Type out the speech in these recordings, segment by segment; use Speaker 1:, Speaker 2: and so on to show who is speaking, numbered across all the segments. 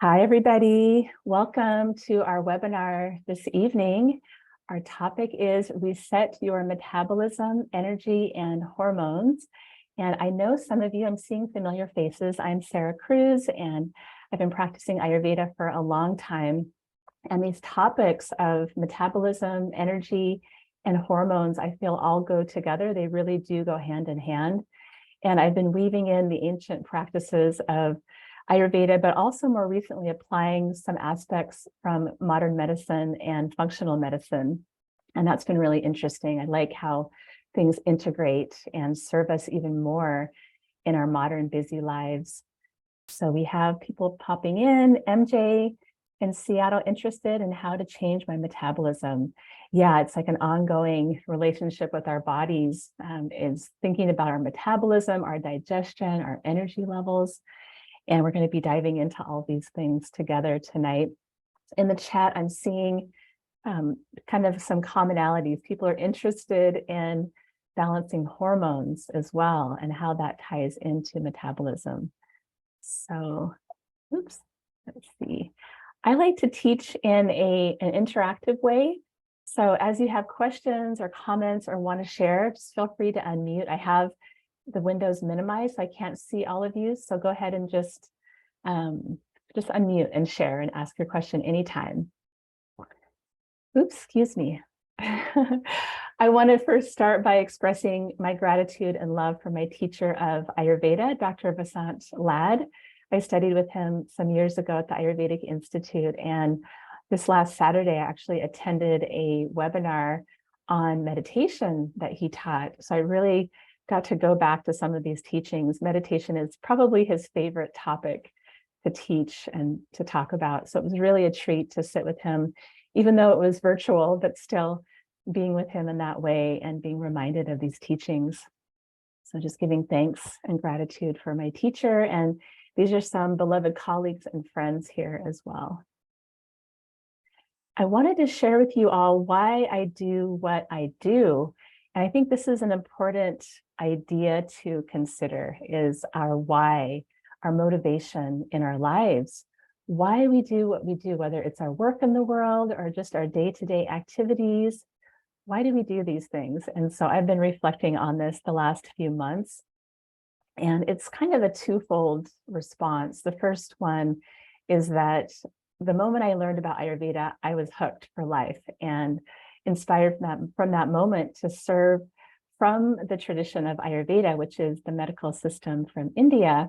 Speaker 1: Hi, everybody. Welcome to our webinar this evening. Our topic is Reset Your Metabolism, Energy, and Hormones. And I know some of you, I'm seeing familiar faces. I'm Sarah Cruz, and I've been practicing Ayurveda for a long time. And these topics of metabolism, energy, and hormones, I feel all go together. They really do go hand in hand. And I've been weaving in the ancient practices of Ayurveda, but also more recently applying some aspects from modern medicine and functional medicine. And that's been really interesting. I like how things integrate and serve us even more in our modern busy lives. So we have people popping in. MJ in Seattle interested in how to change my metabolism. Yeah, it's like an ongoing relationship with our bodies, is thinking about our metabolism, our digestion, our energy levels. And we're going to be diving into all these things together tonight. In the chat, I'm seeing kind of some commonalities. People are interested in balancing hormones as well and how that ties into metabolism. So, oops, let's see. I like to teach in an interactive way. So as you have questions or comments or want to share, just feel free to unmute. I have the windows minimized, so I can't see all of you. So go ahead and just unmute and share and ask your question anytime. Oops, excuse me. I want to first start by expressing my gratitude and love for my teacher of Ayurveda, Dr. Vasant Lad. I studied with him some years ago at the Ayurvedic Institute, and this last Saturday, I actually attended a webinar on meditation that he taught. So I really got to go back to some of these teachings. Meditation is probably his favorite topic to teach and to talk about. So it was really a treat to sit with him, even though it was virtual, but still being with him in that way and being reminded of these teachings. So just giving thanks and gratitude for my teacher. And these are some beloved colleagues and friends here as well. I wanted to share with you all why I do what I do. And I think this is an important idea to consider, is our why, our motivation in our lives, why we do what we do, whether it's our work in the world or just our day-to-day activities. Why do we do these things? And so I've been reflecting on this the last few months. And it's kind of a twofold response. The first one is that the moment I learned about Ayurveda, I was hooked for life and inspired from that moment to serve from the tradition of Ayurveda, which is the medical system from India,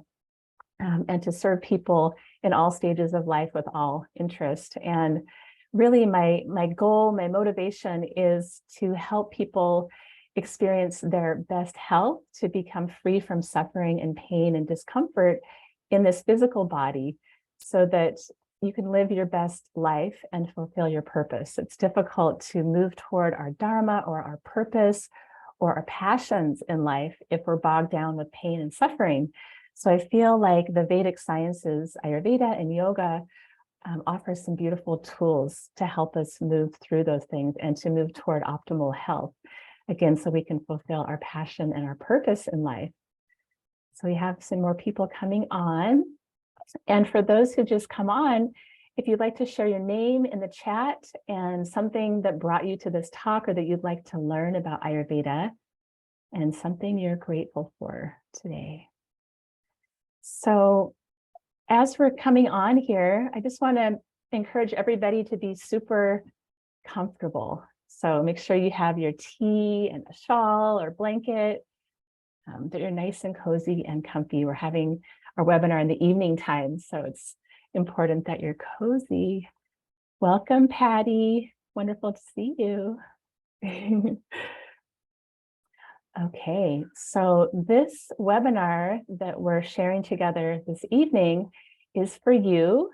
Speaker 1: and to serve people in all stages of life with all interest. And really my goal, my motivation is to help people experience their best health, to become free from suffering and pain and discomfort in this physical body so that you can live your best life and fulfill your purpose. It's difficult to move toward our dharma or our purpose or our passions in life if we're bogged down with pain and suffering. So I feel like the Vedic sciences, Ayurveda and yoga, offer some beautiful tools to help us move through those things and to move toward optimal health. Again, so we can fulfill our passion and our purpose in life. So we have some more people coming on. And for those who just come on, if you'd like to share your name in the chat and something that brought you to this talk or that you'd like to learn about Ayurveda and something you're grateful for today. So as we're coming on here, I just want to encourage everybody to be super comfortable. So make sure you have your tea and a shawl or blanket, that you're nice and cozy and comfy. We're having our webinar in the evening time, so it's important that you're cozy. Welcome, Patty. Wonderful to see you. Okay, so this webinar that we're sharing together this evening is for you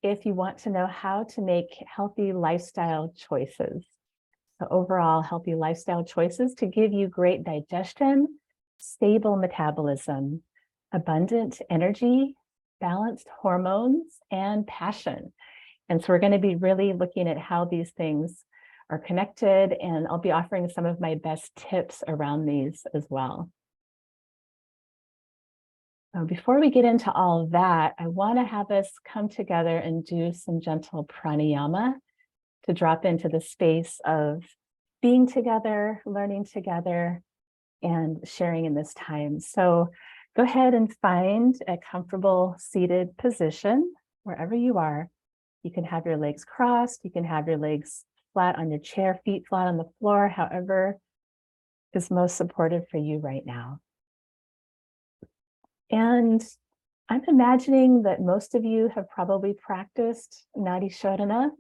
Speaker 1: if you want to know how to make healthy lifestyle choices. So overall healthy lifestyle choices to give you great digestion, stable metabolism, abundant energy, balanced hormones, and passion. And so we're going to be really looking at how these things are connected, and I'll be offering some of my best tips around these as well. Now, before we get into all of that, I want to have us come together and do some gentle pranayama to drop into the space of being together, learning together, and sharing in this time. So go ahead and find a comfortable seated position wherever you are. You can have your legs crossed, you can have your legs flat on your chair, feet flat on the floor, however is most supportive for you right now. And I'm imagining that most of you have probably practiced Nadi Shodhana,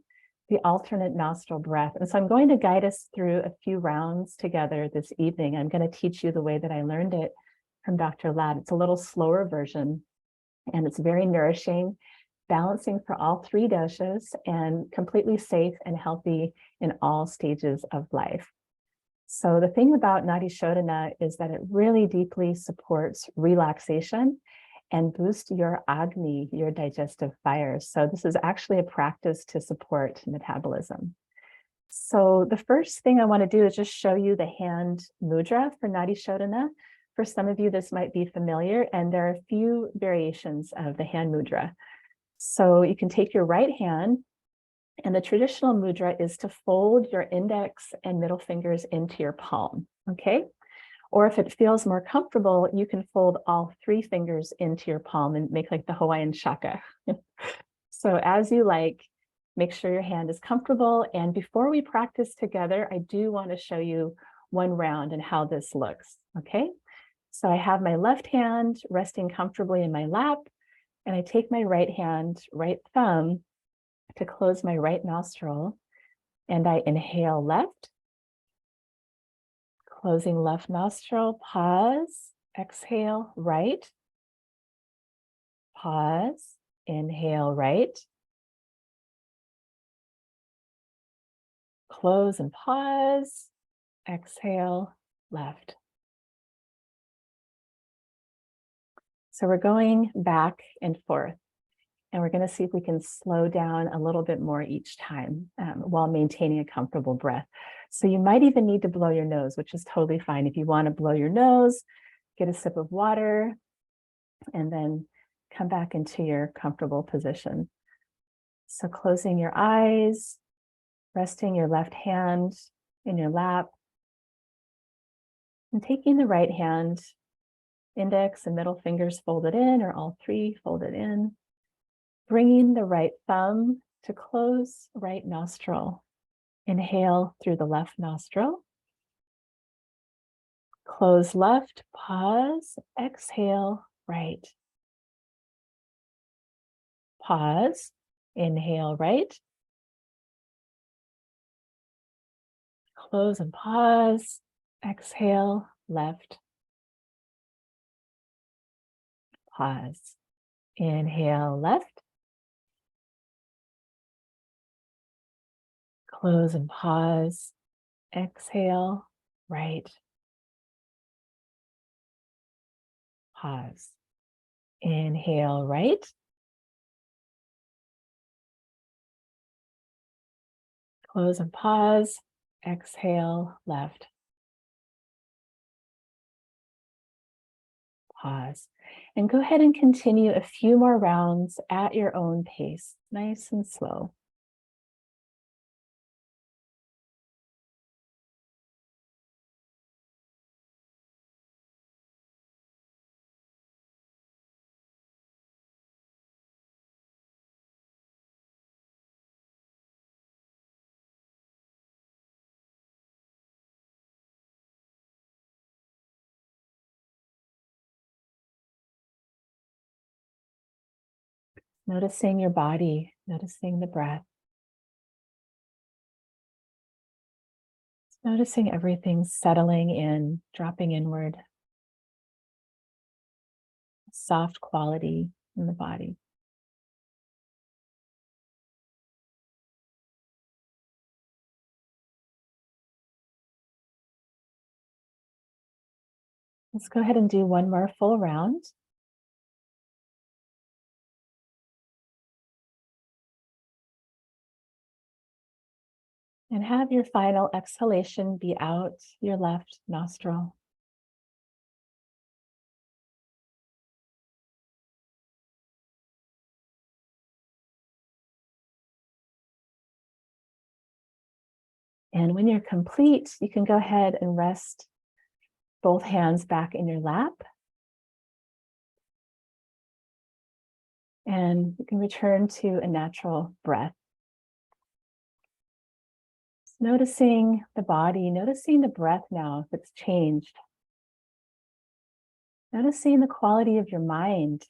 Speaker 1: the alternate nostril breath. And so I'm going to guide us through a few rounds together this evening. I'm going to teach you the way that I learned it from Dr. Ladd. It's a little slower version, and it's very nourishing, balancing for all three doshas, and completely safe and healthy in all stages of life. So the thing about Nadi Shodhana is that it really deeply supports relaxation and boost your Agni, your digestive fire. So this is actually a practice to support metabolism. So the first thing I want to do is just show you the hand mudra for Nadi Shodhana. For some of you, this might be familiar, and there are a few variations of the hand mudra. So you can take your right hand, and the traditional mudra is to fold your index and middle fingers into your palm, okay? Or if it feels more comfortable, you can fold all three fingers into your palm and make like the Hawaiian shaka. So as you like, make sure your hand is comfortable. And before we practice together, I do want to show you one round and how this looks, okay? So I have my left hand resting comfortably in my lap, and I take my right hand, right thumb, to close my right nostril, and I inhale left, closing left nostril, pause, exhale right, pause, inhale right, close and pause, exhale left. So we're going back and forth. And we're going to see if we can slow down a little bit more each time while maintaining a comfortable breath. So you might even need to blow your nose, which is totally fine. If you want to blow your nose, get a sip of water, and then come back into your comfortable position. So closing your eyes, resting your left hand in your lap, and taking the right hand, index and middle fingers folded in, or all three folded in. Bringing the right thumb to close right nostril. Inhale through the left nostril. Close left, pause, exhale right. Pause, inhale right. Close and pause, exhale left. Pause, inhale left. Close and pause, exhale right. Pause, inhale right. Close and pause, exhale left. Pause, and go ahead and continue a few more rounds at your own pace, nice and slow. Noticing your body, noticing the breath. Noticing everything settling in, dropping inward. Soft quality in the body. Let's go ahead and do one more full round. And have your final exhalation be out your left nostril. And when you're complete, you can go ahead and rest both hands back in your lap. And you can return to a natural breath. Just noticing the body, noticing the breath now, if it's changed. Noticing the quality of your mind.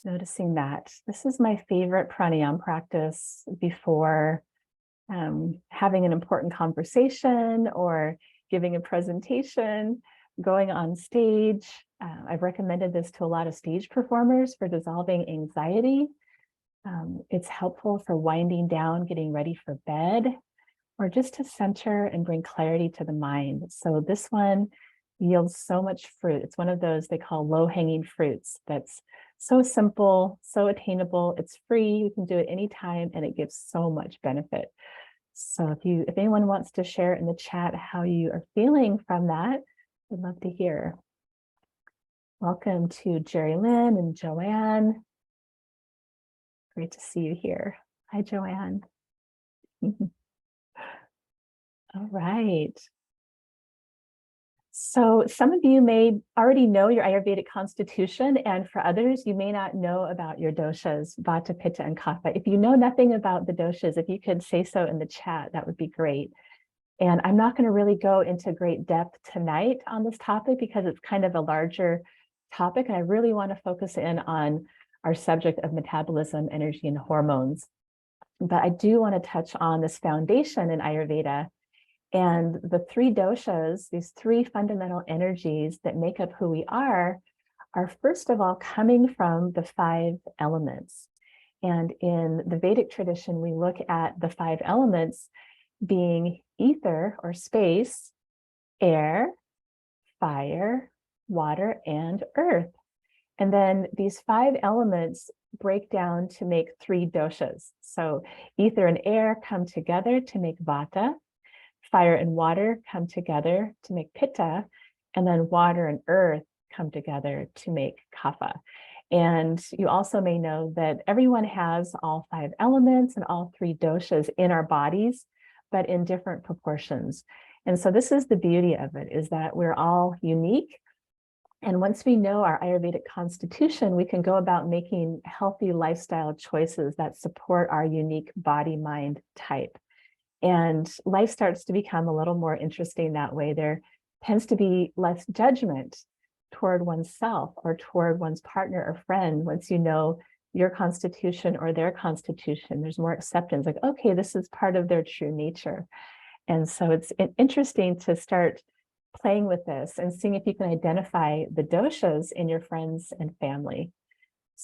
Speaker 1: Noticing that. This is my favorite pranayama practice before having an important conversation or giving a presentation, going on stage. I've recommended this to a lot of stage performers for dissolving anxiety. It's helpful for winding down, getting ready for bed, or just to center and bring clarity to the mind. So this one yields so much fruit. It's one of those they call low-hanging fruits that's so simple, so attainable. It's free. You can do it anytime, and it gives so much benefit. So if anyone wants to share in the chat how you are feeling from that, I'd love to hear. Welcome to Jerry Lynn and Joanne. Great to see you here. Hi, Joanne. All right. So some of you may already know your Ayurvedic constitution, and for others, you may not know about your doshas, Vata, Pitta, and Kapha. If you know nothing about the doshas, if you could say so in the chat, that would be great. And I'm not going to really go into great depth tonight on this topic because it's kind of a larger topic, and I really want to focus in on our subject of metabolism, energy, and hormones. But I do want to touch on this foundation in Ayurveda. And the three doshas, these three fundamental energies that make up who we are first of all coming from the 5 elements. And in the Vedic tradition, we look at the 5 elements being ether or space, air, fire, water, and earth. And then these 5 elements break down to make 3 doshas. So ether and air come together to make vata. Fire and water come together to make pitta, and then water and earth come together to make kapha. And you also may know that everyone has all 5 elements and all 3 doshas in our bodies, but in different proportions. And so this is the beauty of it, is that we're all unique. And once we know our Ayurvedic constitution, we can go about making healthy lifestyle choices that support our unique body-mind type. And life starts to become a little more interesting that way. There tends to be less judgment toward oneself or toward one's partner or friend. Once you know your constitution or their constitution, there's more acceptance, like, okay, this is part of their true nature. And so it's interesting to start playing with this and seeing if you can identify the doshas in your friends and family.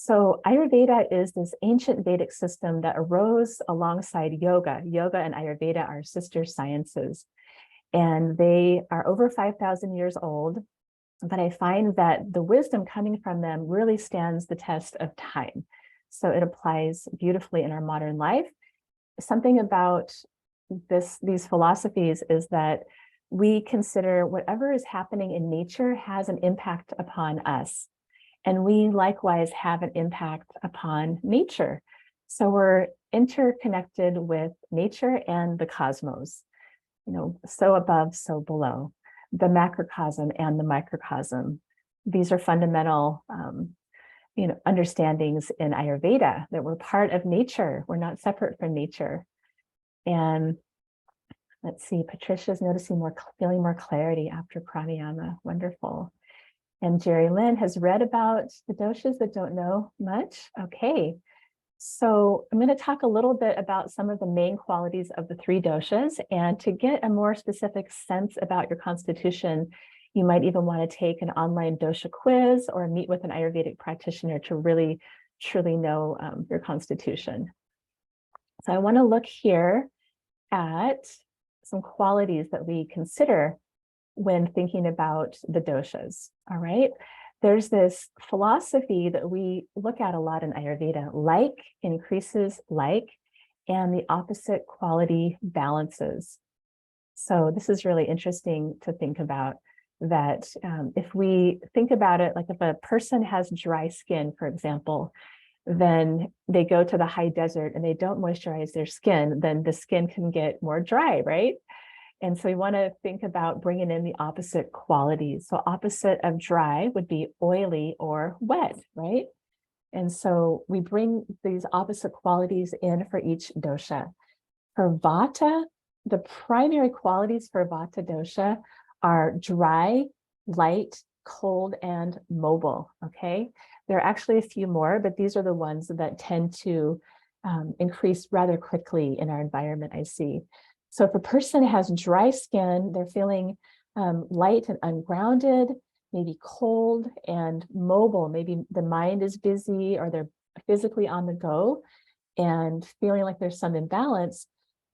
Speaker 1: So Ayurveda is this ancient Vedic system that arose alongside yoga. Yoga and Ayurveda are sister sciences, and they are over 5,000 years old. But I find that the wisdom coming from them really stands the test of time. So it applies beautifully in our modern life. Something about these philosophies is that we consider whatever is happening in nature has an impact upon us. And we likewise have an impact upon nature. So we're interconnected with nature and the cosmos, so above, so below, the macrocosm and the microcosm. These are fundamental, understandings in Ayurveda, that we're part of nature. We're not separate from nature. And let's see, Patricia's noticing feeling more clarity after pranayama. Wonderful. And Jerry Lynn has read about the doshas that don't know much. Okay, so I'm going to talk a little bit about some of the main qualities of the 3 doshas. And to get a more specific sense about your constitution, you might even want to take an online dosha quiz or meet with an Ayurvedic practitioner to really, truly know your constitution. So I want to look here at some qualities that we consider when thinking about the doshas. All right. There's this philosophy that we look at a lot in Ayurveda: like increases like, and the opposite quality balances. So this is really interesting to think about, that if we think about it, like if a person has dry skin, for example, then they go to the high desert and they don't moisturize their skin, then the skin can get more dry, right? And so we want to think about bringing in the opposite qualities. So opposite of dry would be oily or wet, right? And so we bring these opposite qualities in for each dosha. For Vata, the primary qualities for Vata dosha are dry, light, cold, and mobile, okay? There are actually a few more, but these are the ones that tend to increase rather quickly in our environment, I see. So if a person has dry skin, they're feeling light and ungrounded, maybe cold and mobile. Maybe the mind is busy or they're physically on the go and feeling like there's some imbalance.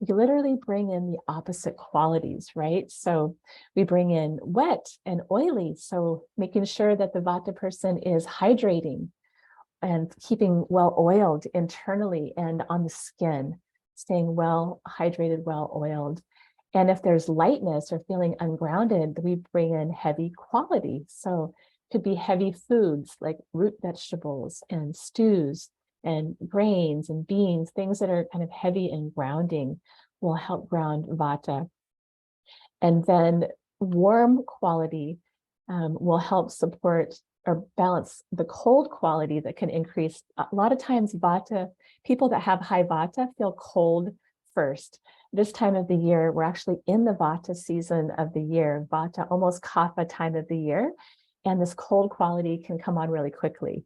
Speaker 1: You literally bring in the opposite qualities, right? So we bring in wet and oily. So making sure that the Vata person is hydrating and keeping well oiled internally and on the skin, staying well hydrated, well oiled. And if there's lightness or feeling ungrounded, we bring in heavy quality. So it could be heavy foods like root vegetables and stews and grains and beans, things that are kind of heavy and grounding will help ground Vata. And then warm quality will help support or balance the cold quality that can increase. A lot of times Vata, people that have high Vata feel cold first. This time of the year, we're actually in the Vata season of the year, Vata, almost Kapha time of the year. And this cold quality can come on really quickly.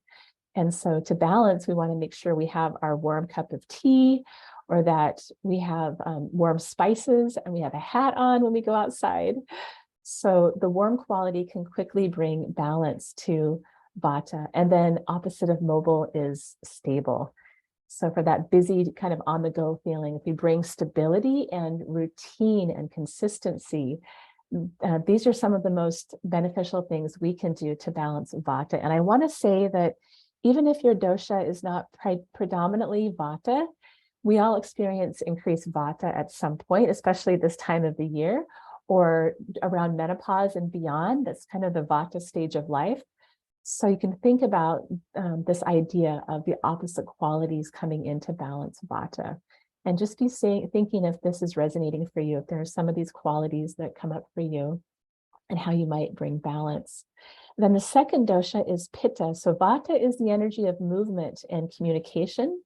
Speaker 1: And so to balance, we want to make sure we have our warm cup of tea, or that we have warm spices and we have a hat on when we go outside. So the warm quality can quickly bring balance to Vata. And then opposite of mobile is stable. So for that busy kind of on the go feeling, if we bring stability and routine and consistency, these are some of the most beneficial things we can do to balance Vata. And I want to say that even if your dosha is not predominantly Vata, we all experience increased Vata at some point, especially this time of the year or around menopause and beyond. That's kind of the Vata stage of life. So you can think about this idea of the opposite qualities coming into balance Vata, and just be thinking if this is resonating for you, if there are some of these qualities that come up for you and how you might bring balance. Then the second dosha is Pitta. So Vata is the energy of movement and communication,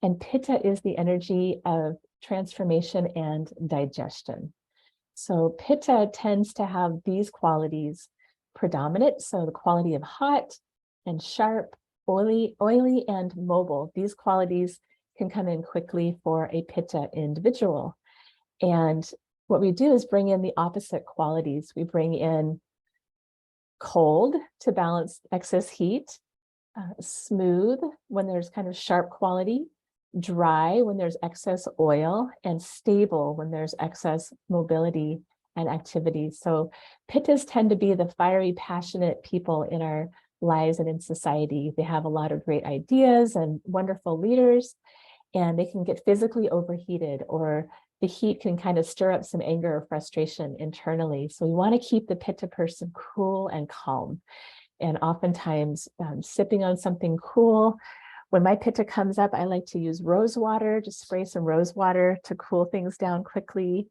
Speaker 1: and Pitta is the energy of transformation and digestion. So Pitta tends to have these qualities predominant. So the quality of hot and sharp, oily and mobile. These qualities can come in quickly for a Pitta individual. And what we do is bring in the opposite qualities. We bring in cold to balance excess heat, smooth when there's kind of sharp quality, dry when there's excess oil, and stable when there's excess mobility and activity. So Pittas tend to be the fiery, passionate people in our lives and in society. They have a lot of great ideas and wonderful leaders, and they can get physically overheated, or the heat can kind of stir up some anger or frustration internally. So we want to keep the Pitta person cool and calm. And oftentimes sipping on something cool. When my Pitta comes up, I like to use rose water, just spray some rose water to cool things down quickly.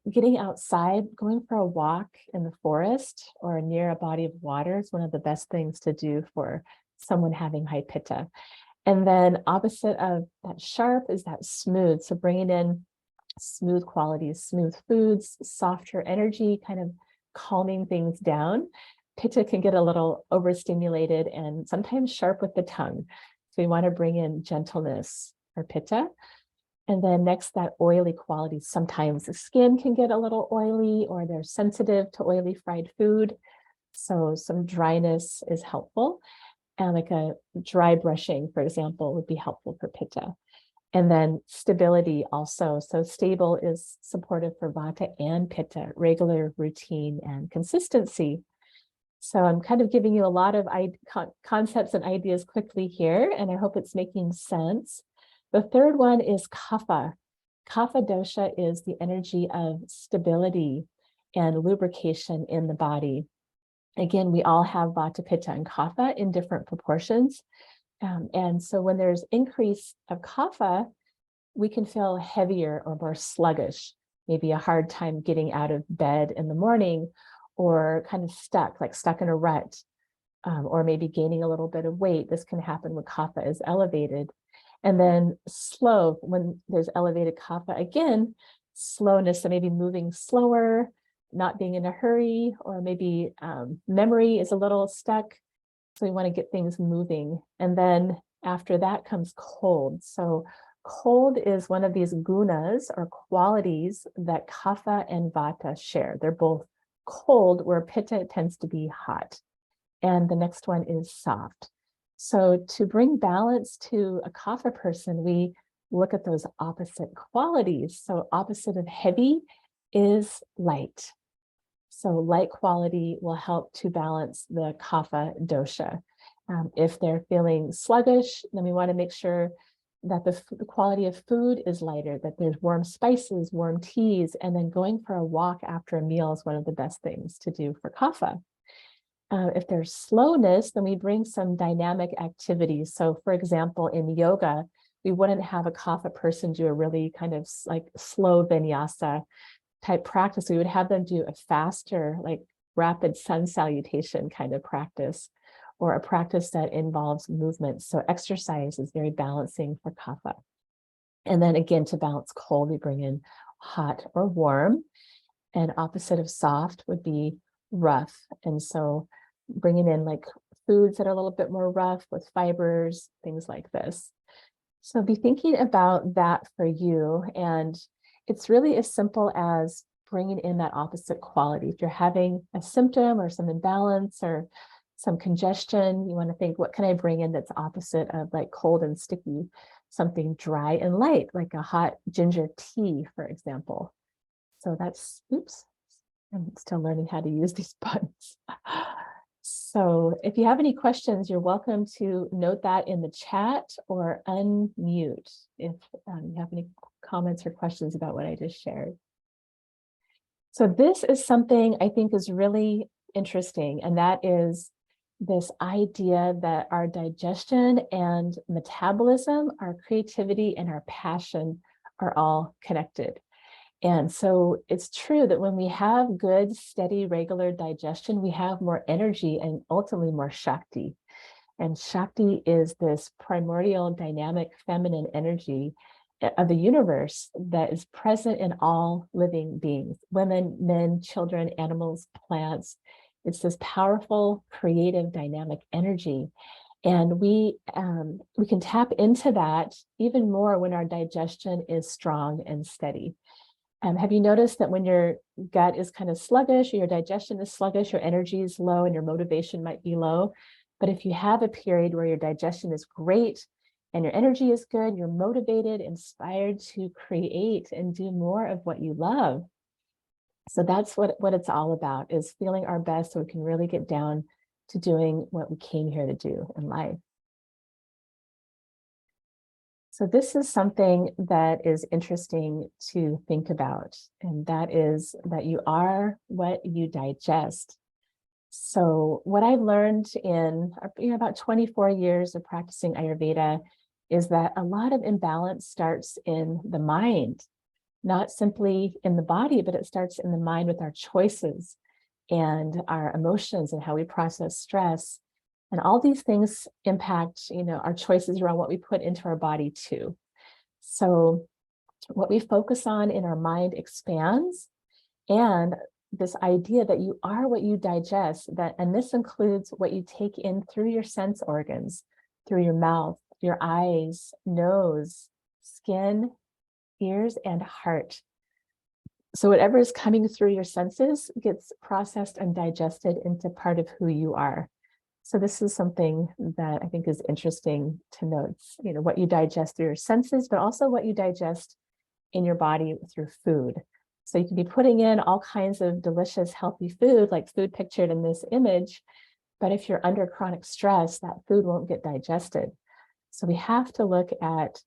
Speaker 1: Getting outside, going for a walk in the forest or near a body of water is one of the best things to do for someone having high Pitta. And then opposite of that sharp is that smooth. So bringing in smooth qualities, smooth foods, softer energy, kind of calming things down. Pitta can get a little overstimulated and sometimes sharp with the tongue. So we want to bring in gentleness for Pitta. And then next, that oily quality. Sometimes the skin can get a little oily, or they're sensitive to oily fried food. So some dryness is helpful. And like a dry brushing, for example, would be helpful for Pitta. And then stability also. So stable is supportive for Vata and Pitta, regular, routine, and consistency. So I'm kind of giving you a lot of concepts and ideas quickly here, and I hope it's making sense. The third one is Kapha. Kapha dosha is the energy of stability and lubrication in the body. Again, we all have Vata, Pitta, and Kapha in different proportions. And so when there's increase of kapha, we can feel heavier or more sluggish, maybe a hard time getting out of bed in the morning, or kind of stuck, like stuck in a rut, or maybe gaining a little bit of weight. This can happen when kapha is elevated. And then slow, when there's elevated kapha, again, slowness, so maybe moving slower, not being in a hurry, or maybe memory is a little stuck. So we want to get things moving. And then after that comes cold. So cold is one of these gunas or qualities that kapha and vata share. They're both cold, where pitta tends to be hot. And the next one is soft. So to bring balance to a kapha person, we look at those opposite qualities. So opposite of heavy is light. So light quality will help to balance the kapha dosha. If they're feeling sluggish, then we want to make sure that the quality of food is lighter, that there's warm spices, warm teas, and then going for a walk after a meal is one of the best things to do for kapha. If there's slowness, then we bring some dynamic activities. So for example, in yoga, we wouldn't have a kapha person do a really kind of like slow vinyasa type practice. We would have them do a faster, like rapid sun salutation kind of practice, or a practice that involves movement. So exercise is very balancing for kapha. And then again, to balance cold, we bring in hot or warm, and opposite of soft would be rough. And so bringing in like foods that are a little bit more rough with fibers, things like this. So be thinking about that for you. And it's really as simple as bringing in that opposite quality. If you're having a symptom or some imbalance or some congestion, you want to think, what can I bring in that's opposite of like cold and sticky? Something dry and light, like a hot ginger tea, for example. So that's, oops, I'm still learning how to use these buttons. So if you have any questions, you're welcome to note that in the chat or unmute if you have any comments or questions about what I just shared. So this is something I think is really interesting, and that is this idea that our digestion and metabolism, our creativity, and our passion are all connected. And so it's true that when we have good, steady, regular digestion, we have more energy and ultimately more Shakti. And Shakti is this primordial, dynamic, feminine energy of the universe that is present in all living beings, women, men, children, animals, plants. It's this powerful, creative, dynamic energy. And we can tap into that even more when our digestion is strong and steady. Have you noticed that when your gut is kind of sluggish, or your digestion is sluggish, your energy is low, and your motivation might be low? But if you have a period where your digestion is great and your energy is good, you're motivated, inspired to create and do more of what you love. So that's what it's all about, is feeling our best so we can really get down to doing what we came here to do in life. So this is something that is interesting to think about, and that is that you are what you digest. So what I've learned in about 24 years of practicing Ayurveda is that a lot of imbalance starts in the mind, not simply in the body, but it starts in the mind with our choices and our emotions and how we process stress. And all these things impact, our choices around what we put into our body too. So what we focus on in our mind expands, and this idea that you are what you digest, and this includes what you take in through your sense organs, through your mouth, your eyes, nose, skin, ears, and heart. So whatever is coming through your senses gets processed and digested into part of who you are. So this is something that I think is interesting to note, what you digest through your senses, but also what you digest in your body through food. So you can be putting in all kinds of delicious, healthy food, like food pictured in this image, but if you're under chronic stress, that food won't get digested. So we have to look at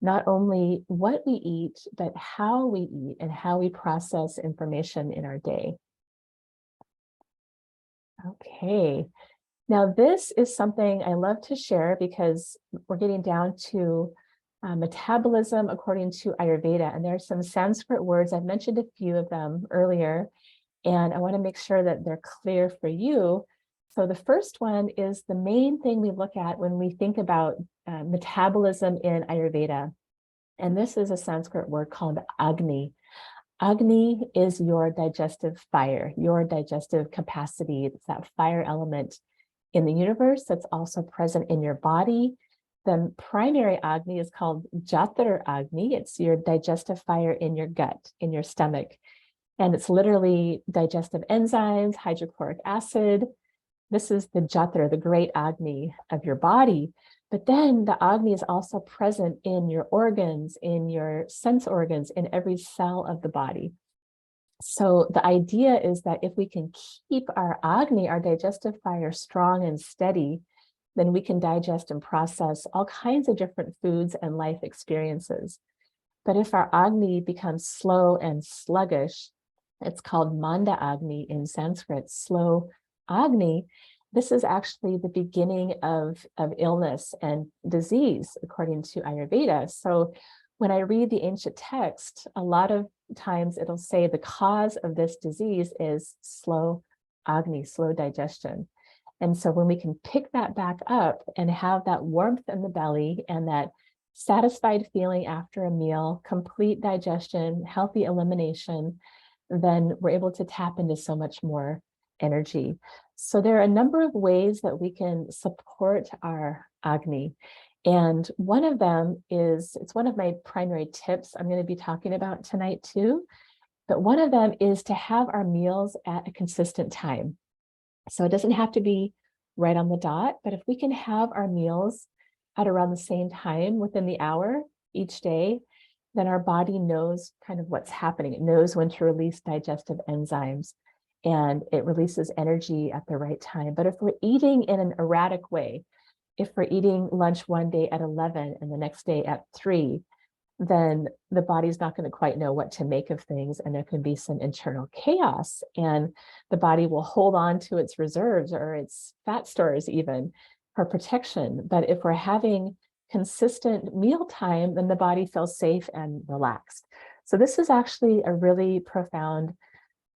Speaker 1: not only what we eat, but how we eat and how we process information in our day. Okay. Now, this is something I love to share because we're getting down to metabolism according to Ayurveda. And there are some Sanskrit words. I've mentioned a few of them earlier, and I want to make sure that they're clear for you. So the first one is the main thing we look at when we think about metabolism in Ayurveda. And this is a Sanskrit word called Agni. Agni is your digestive fire, your digestive capacity. It's that fire element in the universe that's also present in your body. The primary Agni is called Jatara Agni. It's your digestive fire in your gut, in your stomach. And it's literally digestive enzymes, hydrochloric acid. This is the Jatara, the great Agni of your body. But then the Agni is also present in your organs, in your sense organs, in every cell of the body. So the idea is that if we can keep our Agni, our digestive fire, strong and steady, then we can digest and process all kinds of different foods and life experiences. But if our Agni becomes slow and sluggish, it's called Manda Agni in Sanskrit, slow Agni. This is actually the beginning of illness and disease, according to Ayurveda. So when I read the ancient text, a lot of times it'll say the cause of this disease is slow Agni, slow digestion. And so when we can pick that back up and have that warmth in the belly and that satisfied feeling after a meal, complete digestion, healthy elimination, then we're able to tap into so much more energy. So there are a number of ways that we can support our Agni. And one of them is, it's one of my primary tips I'm going to be talking about tonight too. But one of them is to have our meals at a consistent time. So it doesn't have to be right on the dot, but if we can have our meals at around the same time within the hour each day, then our body knows kind of what's happening. It knows when to release digestive enzymes and it releases energy at the right time. But if we're eating in an erratic way, if we're eating lunch one day at 11 and the next day at 3, then the body's not going to quite know what to make of things, and there can be some internal chaos, and the body will hold on to its reserves or its fat stores even for protection. But if we're having consistent meal time, then the body feels safe and relaxed. So this is actually a really profound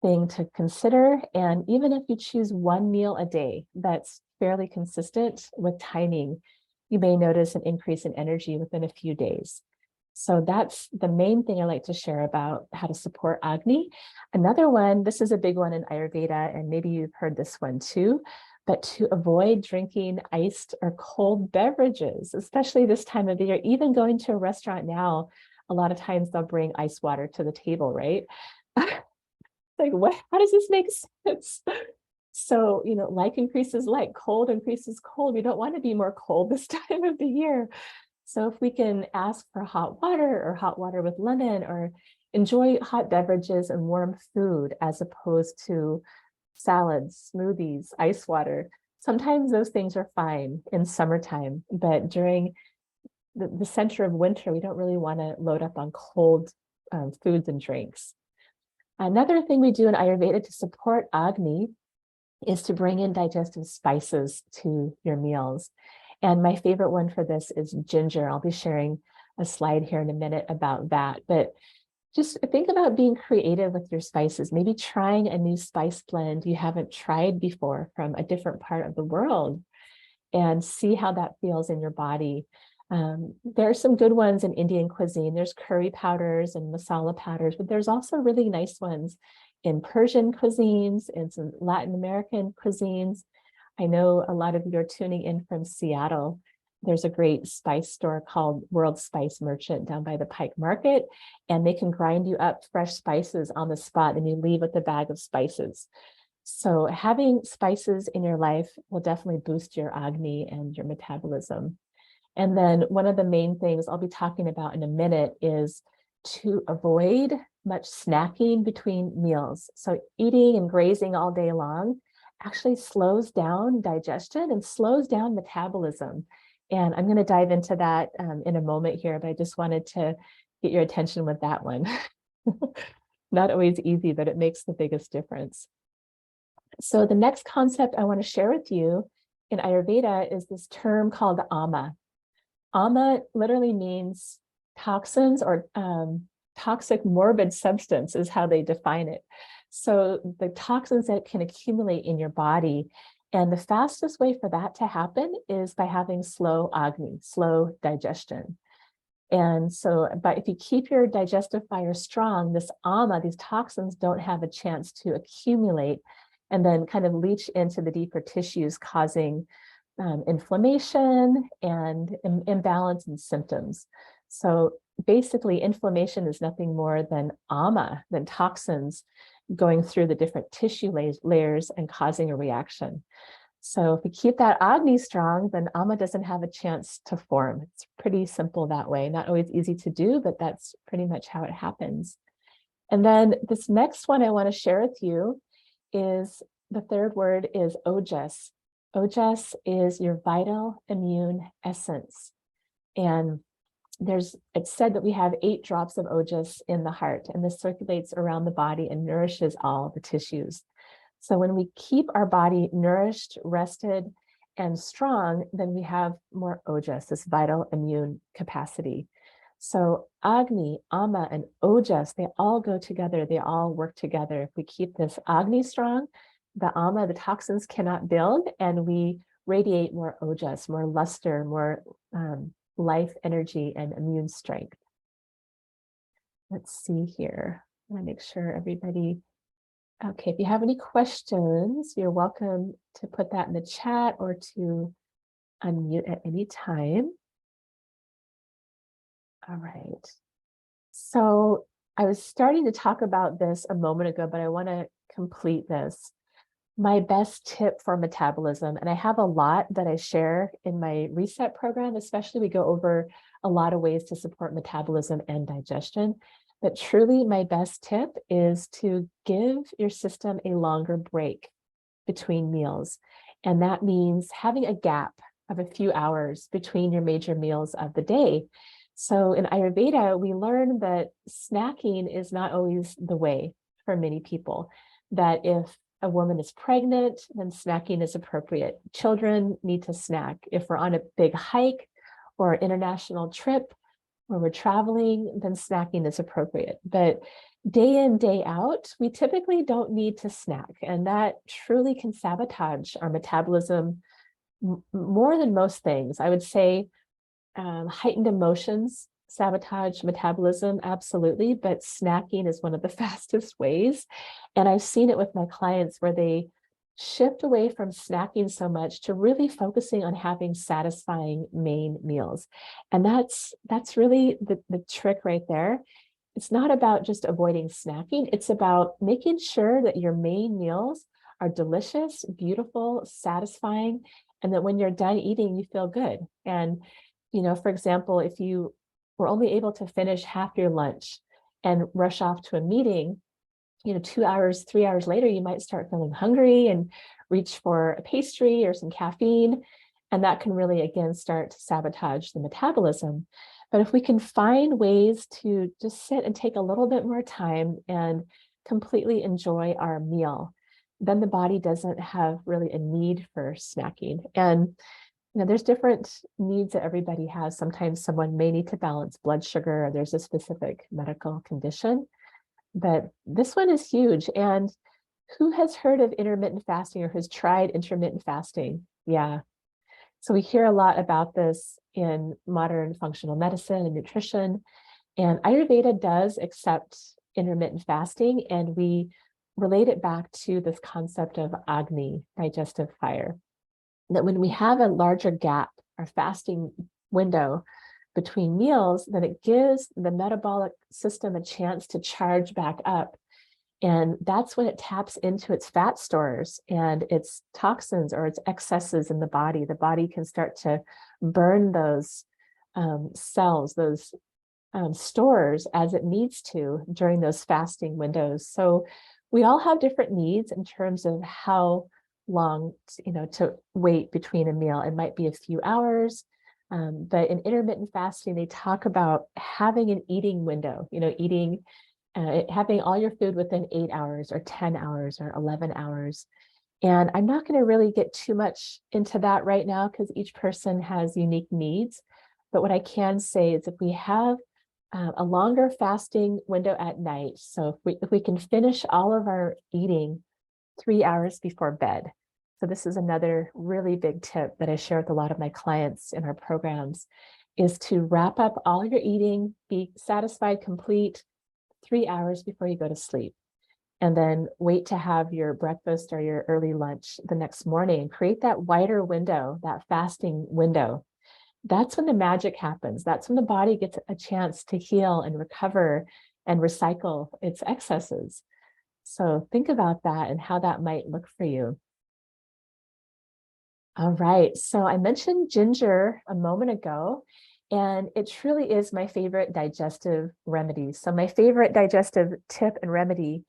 Speaker 1: thing to consider. And even if you choose one meal a day that's fairly consistent with timing, you may notice an increase in energy within a few days. So that's the main thing I like to share about how to support Agni. Another one, this is a big one in Ayurveda, and maybe you've heard this one too, but to avoid drinking iced or cold beverages, especially this time of the year. Even going to a restaurant now, a lot of times they'll bring ice water to the table, right? Like, what? How does this make sense? So, like increases like, cold increases cold. We don't want to be more cold this time of the year. So if we can ask for hot water or hot water with lemon, or enjoy hot beverages and warm food as opposed to salads, smoothies, ice water. Sometimes those things are fine in summertime, but during the center of winter, we don't really want to load up on cold foods and drinks. Another thing we do in Ayurveda to support Agni is to bring in digestive spices to your meals. And my favorite one for this is ginger. I'll be sharing a slide here in a minute about that. But just think about being creative with your spices, maybe trying a new spice blend you haven't tried before from a different part of the world, and see how that feels in your body. There are some good ones in Indian cuisine. There's curry powders and masala powders, but there's also really nice ones in Persian cuisines and some Latin American cuisines. I know a lot of you are tuning in from Seattle. There's a great spice store called World Spice Merchant down by the Pike Market, and they can grind you up fresh spices on the spot, and you leave with a bag of spices. So having spices in your life will definitely boost your Agni and your metabolism. And then one of the main things I'll be talking about in a minute is to avoid much snacking between meals. So eating and grazing all day long actually slows down digestion and slows down metabolism. And I'm going to dive into that in a moment here, but I just wanted to get your attention with that one. Not always easy, but it makes the biggest difference. So the next concept I want to share with you in Ayurveda is this term called ama. Ama literally means toxins or toxic morbid substance is how they define it. So the toxins that can accumulate in your body. And the fastest way for that to happen is by having slow agni, slow digestion. And so, but if you keep your digestive fire strong, this ama, these toxins don't have a chance to accumulate and then kind of leach into the deeper tissues, causing inflammation and imbalance in symptoms. So basically, inflammation is nothing more than ama, than toxins going through the different tissue layers and causing a reaction. So if we keep that agni strong, then ama doesn't have a chance to form. It's pretty simple that way. Not always easy to do, but that's pretty much how it happens. And then this next one I want to share with you is the third word is ojas. Ojas is your vital immune essence. And it's said that we have 8 drops of ojas in the heart, and this circulates around the body and nourishes all the tissues. So when we keep our body nourished, rested, and strong, then we have more ojas, this vital immune capacity. So agni, ama, and ojas, they all go together. They all work together. If we keep this agni strong, the ama, the toxins cannot build, and we radiate more ojas, more luster, more life energy and immune strength. Let's see here. I want to make sure everybody. Okay, if you have any questions, you're welcome to put that in the chat or to unmute at any time. All right. So I was starting to talk about this a moment ago, but I want to complete this. My best tip for metabolism, and I have a lot that I share in my reset program, especially we go over a lot of ways to support metabolism and digestion. But truly, my best tip is to give your system a longer break between meals. And that means having a gap of a few hours between your major meals of the day. So in Ayurveda, we learn that snacking is not always the way for many people, that if a woman is pregnant, then snacking is appropriate. Children need to snack. If we're on a big hike or international trip, when we're traveling, then snacking is appropriate. But day in, day out, we typically don't need to snack. And that truly can sabotage our metabolism more than most things. I would say heightened emotions sabotage metabolism, absolutely. But snacking is one of the fastest ways. And I've seen it with my clients where they shift away from snacking so much to really focusing on having satisfying main meals. And that's really the trick right there. It's not about just avoiding snacking. It's about making sure that your main meals are delicious, beautiful, satisfying, and that when you're done eating, you feel good. And, you know, for example, if you were only able to finish half your lunch and rush off to a meeting, 2 hours, 3 hours later, you might start feeling hungry and reach for a pastry or some caffeine. And that can really, again, start to sabotage the metabolism. But if we can find ways to just sit and take a little bit more time and completely enjoy our meal, then the body doesn't have really a need for snacking. And there's different needs that everybody has. Sometimes someone may need to balance blood sugar, or there's a specific medical condition. But this one is huge. And who has heard of intermittent fasting or has tried intermittent fasting? Yeah. So we hear a lot about this in modern functional medicine and nutrition. And Ayurveda does accept intermittent fasting, and we relate it back to this concept of Agni, digestive fire. That when we have a larger gap, our fasting window between meals, then it gives the metabolic system a chance to charge back up. And that's when it taps into its fat stores and its toxins or its excesses in the body. The body can start to burn those cells, those stores as it needs to during those fasting windows. So we all have different needs in terms of how long, to wait between a meal. It might be a few hours. But in intermittent fasting, they talk about having an eating window, having all your food within 8 hours or 10 hours or 11 hours. And I'm not going to really get too much into that right now because each person has unique needs. But what I can say is if we have a longer fasting window at night, so if we can finish all of our eating 3 hours before bed. So this is another really big tip that I share with a lot of my clients in our programs, is to wrap up all your eating, be satisfied, complete 3 hours before you go to sleep. And then wait to have your breakfast or your early lunch the next morning and create that wider window, that fasting window. That's when the magic happens. That's when the body gets a chance to heal and recover and recycle its excesses. So think about that and how that might look for you. All right, so I mentioned ginger a moment ago, and it truly is my favorite digestive remedy. So my favorite digestive tip and remedy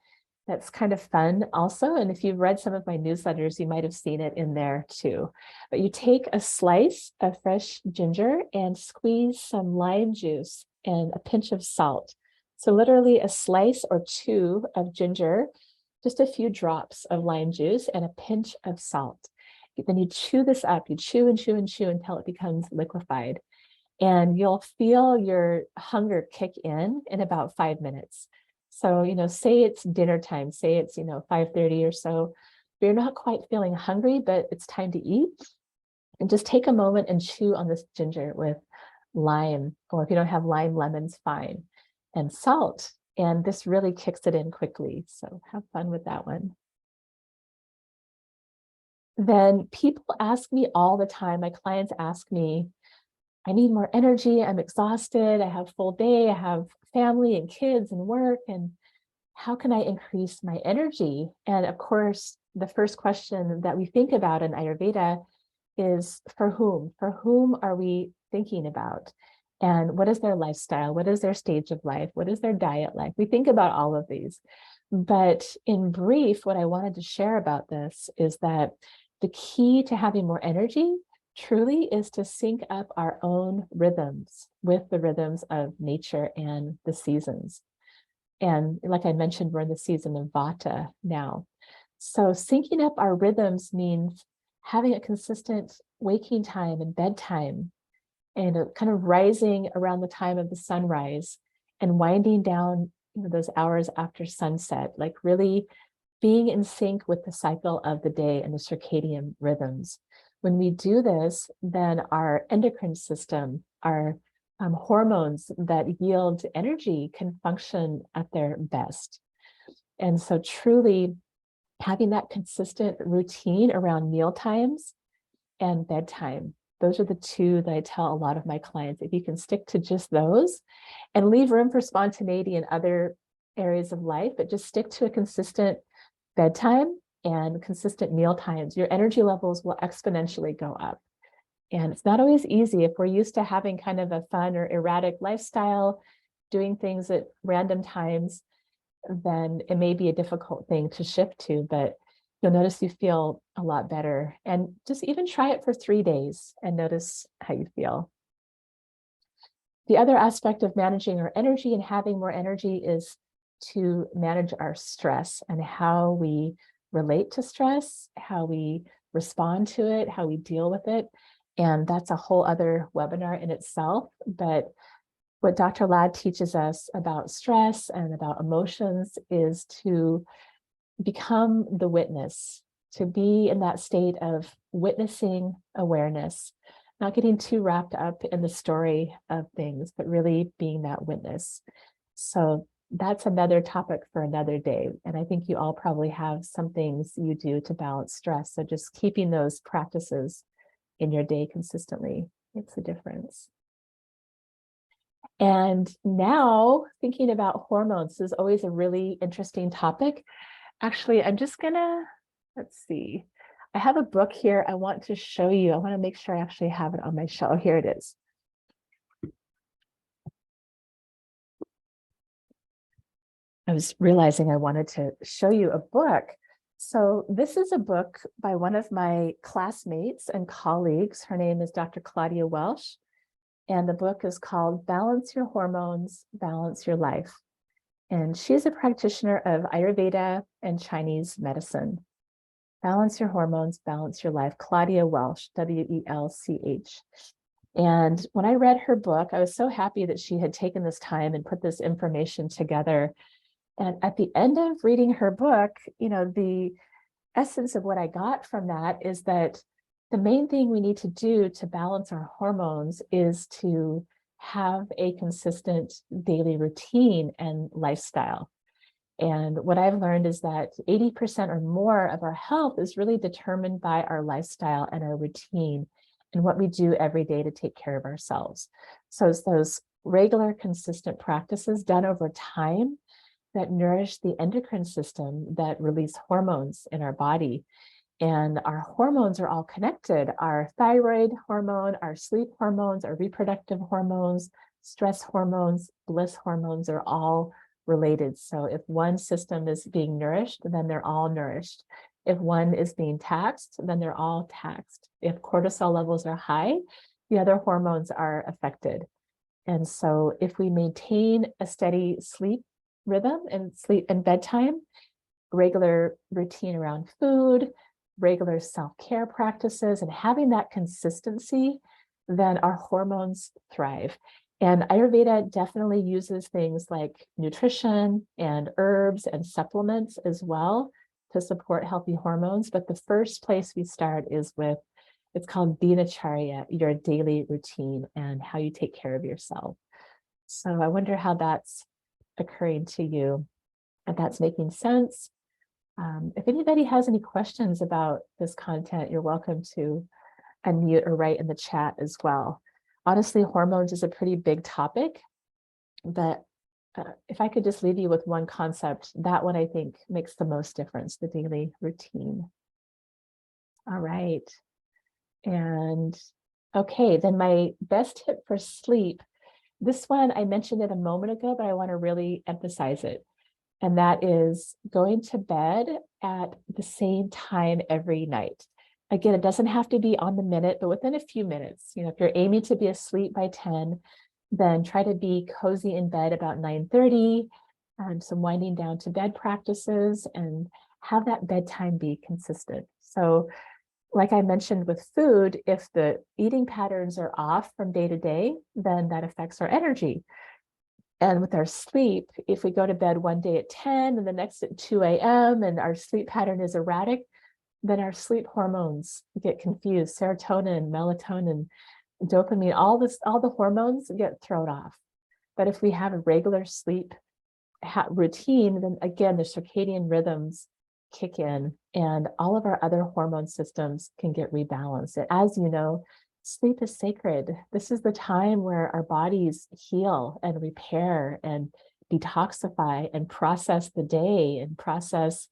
Speaker 1: that's kind of fun also, and if you've read some of my newsletters, you might have seen it in there too. But you take a slice of fresh ginger and squeeze some lime juice and a pinch of salt. So literally a slice or two of ginger, just a few drops of lime juice and a pinch of salt. Then you chew this up, you chew and chew and chew until it becomes liquefied. And you'll feel your hunger kick in about 5 minutes. So, say it's dinner time, say it's, 5:30 or so, but you're not quite feeling hungry, but it's time to eat. And just take a moment and chew on this ginger with lime, or if you don't have lime, lemon's fine, and salt. And this really kicks it in quickly. So have fun with that one. Then people ask me all the time, my clients ask me, I need more energy, I'm exhausted, I have full day, I have family and kids and work, and how can I increase my energy? And of course, the first question that we think about in Ayurveda is for whom? For whom are we thinking about? And what is their lifestyle? What is their stage of life? What is their diet like? We think about all of these. But in brief, what I wanted to share about this is that the key to having more energy truly is to sync up our own rhythms with the rhythms of nature and the seasons. And like I mentioned, we're in the season of Vata now. So syncing up our rhythms means having a consistent waking time and bedtime, and kind of rising around the time of the sunrise and winding down those hours after sunset, like really being in sync with the cycle of the day and the circadian rhythms. When we do this, then our endocrine system, our hormones that yield energy can function at their best. And so truly having that consistent routine around meal times and bedtime, those are the two that I tell a lot of my clients. If you can stick to just those and leave room for spontaneity in other areas of life, but just stick to a consistent bedtime and consistent meal times, your energy levels will exponentially go up. And it's not always easy if we're used to having kind of a fun or erratic lifestyle, doing things at random times, then it may be a difficult thing to shift to, but you'll notice you feel a lot better. And just even try it for 3 days and notice how you feel. The other aspect of managing our energy and having more energy is to manage our stress and how we relate to stress, how we respond to it, how we deal with it. And that's a whole other webinar in itself. But what Dr. Ladd teaches us about stress and about emotions is to become the witness, to be in that state of witnessing awareness, not getting too wrapped up in the story of things, but really being that witness. So that's another topic for another day. And I think you all probably have some things you do to balance stress. So just keeping those practices in your day consistently makes a difference. And now thinking about hormones is always a really interesting topic. Actually, I'm just gonna, let's see. I have a book here I want to show you. I want to make sure I actually have it on my shelf. Here it is. I was realizing I wanted to show you a book. So this is a book by one of my classmates and colleagues. Her name is Dr. Claudia Welsh, and the book is called Balance Your Hormones, Balance Your Life. And she's a practitioner of Ayurveda and Chinese medicine. Balance Your Hormones, Balance Your Life, Claudia Welch, Welch. And when I read her book, I was so happy that she had taken this time and put this information together. And at the end of reading her book, the essence of what I got from that is that the main thing we need to do to balance our hormones is to have a consistent daily routine and lifestyle. And what I've learned is that 80% or more of our health is really determined by our lifestyle and our routine and what we do every day to take care of ourselves. So it's those regular, consistent practices done over time that nourish the endocrine system, that release hormones in our body. And our hormones are all connected. Our thyroid hormone, our sleep hormones, our reproductive hormones, stress hormones, bliss hormones are all related. So if one system is being nourished, then they're all nourished. If one is being taxed, then they're all taxed. If cortisol levels are high, the other hormones are affected. And so if we maintain a steady sleep rhythm and sleep and bedtime, regular routine around food, regular self-care practices, and having that consistency, then our hormones thrive. And Ayurveda definitely uses things like nutrition and herbs and supplements as well to support healthy hormones. But the first place we start is with, it's called Dinacharya, your daily routine and how you take care of yourself. So I wonder how that's occurring to you, if that's making sense. If anybody has any questions about this content, you're welcome to unmute or write in the chat as well. Honestly, hormones is a pretty big topic, but if I could just leave you with one concept, that one I think makes the most difference, the daily routine. All right. And okay, then my best tip for sleep, this one I mentioned it a moment ago, but I want to really emphasize it. And that is going to bed at the same time every night. Again, it doesn't have to be on the minute, but within a few minutes. If you're aiming to be asleep by 10, then try to be cozy in bed about 9:30, some winding down to bed practices, and have that bedtime be consistent. So like I mentioned with food, if the eating patterns are off from day to day, then that affects our energy. And with our sleep, if we go to bed one day at 10 and the next at 2 a.m. and our sleep pattern is erratic, then our sleep hormones get confused. Serotonin, melatonin, dopamine, all the hormones get thrown off. But if we have a regular sleep routine, then again, the circadian rhythms kick in and all of our other hormone systems can get rebalanced. And as you know, sleep is sacred. This is the time where our bodies heal and repair and detoxify and process the day and process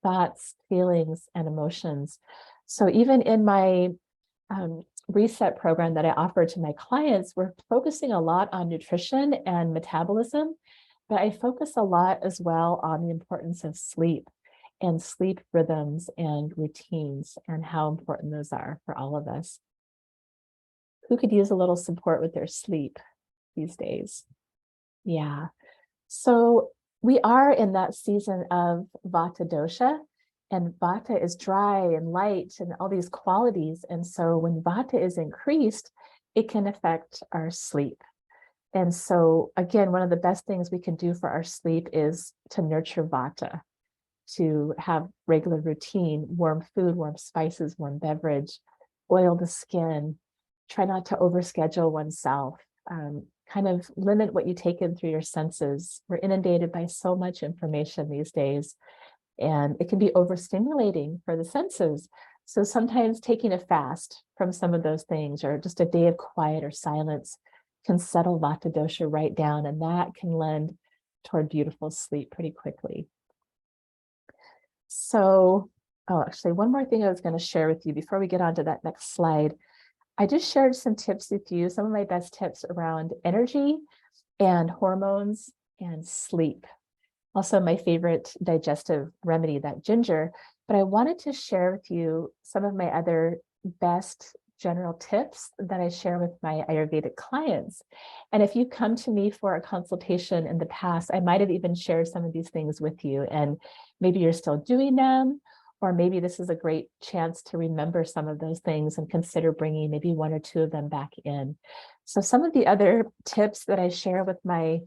Speaker 1: thoughts, feelings, and emotions. So even in my reset program that I offer to my clients, we're focusing a lot on nutrition and metabolism, but I focus a lot as well on the importance of sleep and sleep rhythms and routines and how important those are for all of us. Who could use a little support with their sleep these days? Yeah. So we are in that season of Vata dosha, and Vata is dry and light and all these qualities. And so when Vata is increased, it can affect our sleep. And so again, one of the best things we can do for our sleep is to nurture Vata, to have regular routine, warm food, warm spices, warm beverage, oil the skin, try not to overschedule oneself, kind of limit what you take in through your senses. We're inundated by so much information these days, and it can be overstimulating for the senses. So sometimes taking a fast from some of those things, or just a day of quiet or silence, can settle Vata dosha right down, and that can lend toward beautiful sleep pretty quickly. So, actually, one more thing I was going to share with you before we get on to that next slide. I just shared some tips with you, some of my best tips around energy and hormones and sleep. Also, my favorite digestive remedy, that ginger. But I wanted to share with you some of my other best general tips that I share with my Ayurvedic clients. And if you come to me for a consultation in the past, I might have even shared some of these things with you, and maybe you're still doing them, Or maybe this is a great chance to remember some of those things and consider bringing maybe one or two of them back in. So some of the other tips that I share with my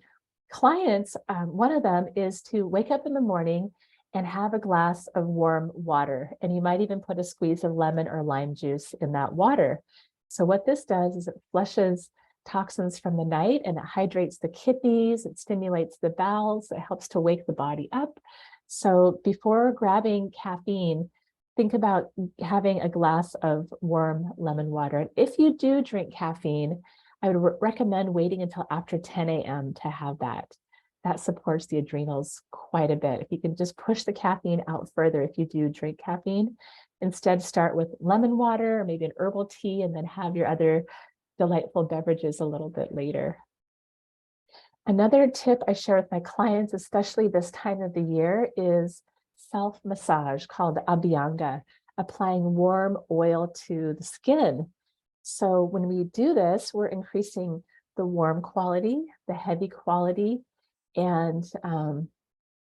Speaker 1: clients, one of them is to wake up in the morning and have a glass of warm water. And you might even put a squeeze of lemon or lime juice in that water. So what this does is it flushes toxins from the night and it hydrates the kidneys, it stimulates the bowels, it helps to wake the body up. So before grabbing caffeine, think about having a glass of warm lemon water. If you do drink caffeine, I would recommend waiting until after 10 a.m. to have that. That supports the adrenals quite a bit. If you can just push the caffeine out further, if you do drink caffeine, instead start with lemon water or maybe an herbal tea and then have your other delightful beverages a little bit later. Another tip I share with my clients, especially this time of the year, is self-massage called abhyanga, applying warm oil to the skin. So when we do this, we're increasing the warm quality, the heavy quality, and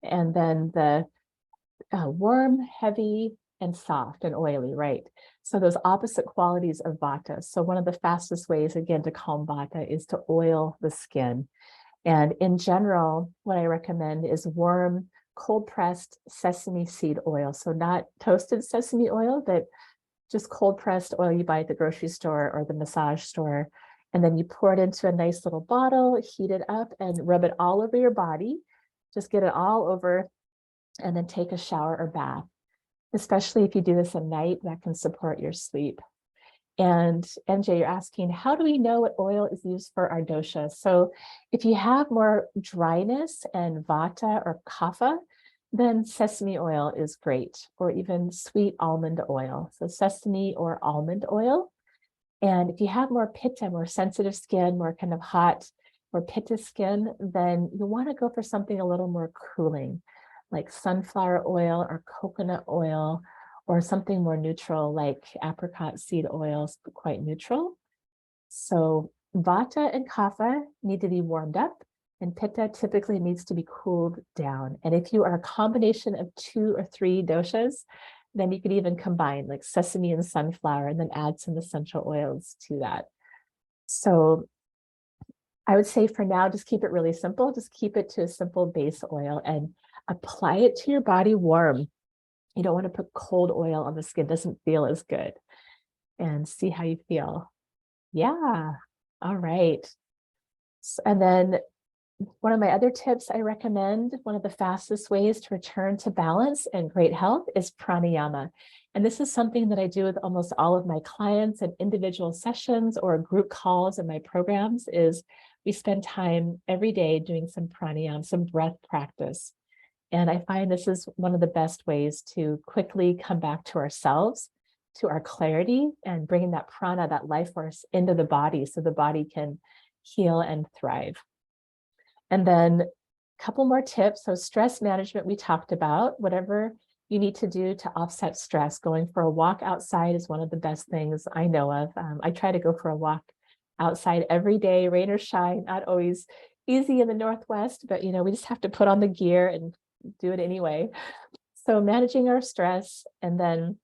Speaker 1: then the warm, heavy, and soft and oily, right? So those opposite qualities of vata. So one of the fastest ways, again, to calm vata is to oil the skin. And in general, what I recommend is warm, cold-pressed sesame seed oil. So not toasted sesame oil, but just cold-pressed oil you buy at the grocery store or the massage store. And then you pour it into a nice little bottle, heat it up, and rub it all over your body. Just get it all over, and then take a shower or bath. Especially if you do this at night, that can support your sleep. And MJ, you're asking, how do we know what oil is used for our dosha? So if you have more dryness and vata or kapha, then sesame oil is great, or even sweet almond oil. So sesame or almond oil. And if you have more pitta, more sensitive skin, more kind of hot or pitta skin, then you want to go for something a little more cooling, like sunflower oil or coconut oil, or something more neutral like apricot seed oils, quite neutral. So vata and kapha need to be warmed up, and pitta typically needs to be cooled down. And if you are a combination of 2 or 3 doshas, then you could even combine like sesame and sunflower and then add some essential oils to that. So I would say for now, just keep it really simple. Just keep it to a simple base oil and apply it to your body warm. You don't want to put cold oil on the skin, it doesn't feel as good. And see how you feel. Yeah, all right. And then one of my other tips I recommend, one of the fastest ways to return to balance and great health is pranayama. And this is something that I do with almost all of my clients in individual sessions or group calls in my programs is we spend time every day doing some pranayama, some breath practice. And I find this is one of the best ways to quickly come back to ourselves, to our clarity, and bringing that prana, that life force, into the body so the body can heal and thrive. And then a couple more tips. So stress management, we talked about. Whatever you need to do to offset stress, going for a walk outside is one of the best things I know of. I try to go for a walk outside every day, rain or shine, not always easy in the Northwest, but we just have to put on the gear and do it anyway. So managing our stress. And then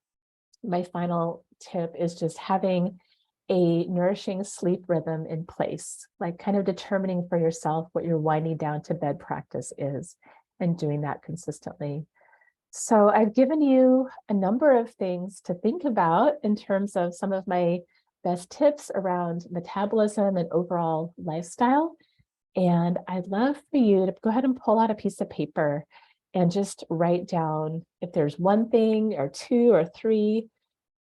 Speaker 1: my final tip is just having a nourishing sleep rhythm in place, like kind of determining for yourself what your winding down to bed practice is and doing that consistently. So I've given you a number of things to think about in terms of some of my best tips around metabolism and overall lifestyle. And I'd love for you to go ahead and pull out a piece of paper and just write down if there's one thing or 2 or 3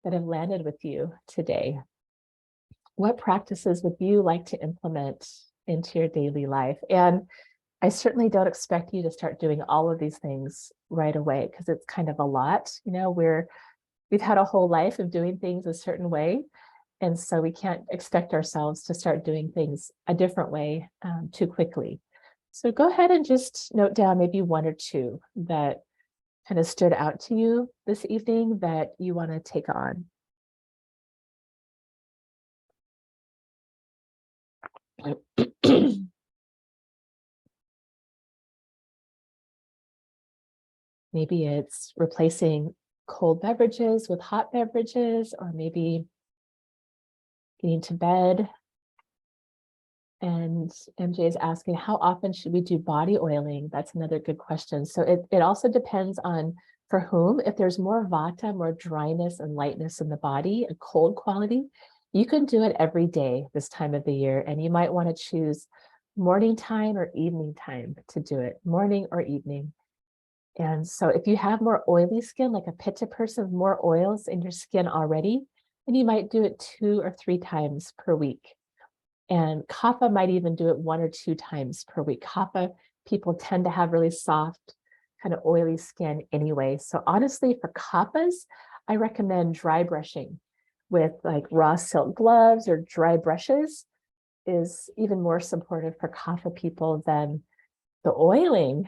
Speaker 1: that have landed with you today. What practices would you like to implement into your daily life? And I certainly don't expect you to start doing all of these things right away because it's kind of a lot. We've had a whole life of doing things a certain way. And so we can't expect ourselves to start doing things a different way too quickly. So go ahead and just note down maybe 1 or 2 that kind of stood out to you this evening that you want to take on. Maybe it's replacing cold beverages with hot beverages, or maybe getting to bed. And MJ is asking, how often should we do body oiling? That's another good question. So it also depends on for whom. If there's more vata, more dryness and lightness in the body, a cold quality, you can do it every day this time of the year. And you might want to choose morning time or evening time to do it, morning or evening. And so if you have more oily skin, like a pitta person, more oils in your skin already, then you might do it 2 or 3 times per week. And kapha might even do it 1 or 2 times per week. Kapha people tend to have really soft, kind of oily skin anyway. So honestly, for kaphas, I recommend dry brushing with like raw silk gloves or dry brushes is even more supportive for kapha people than the oiling.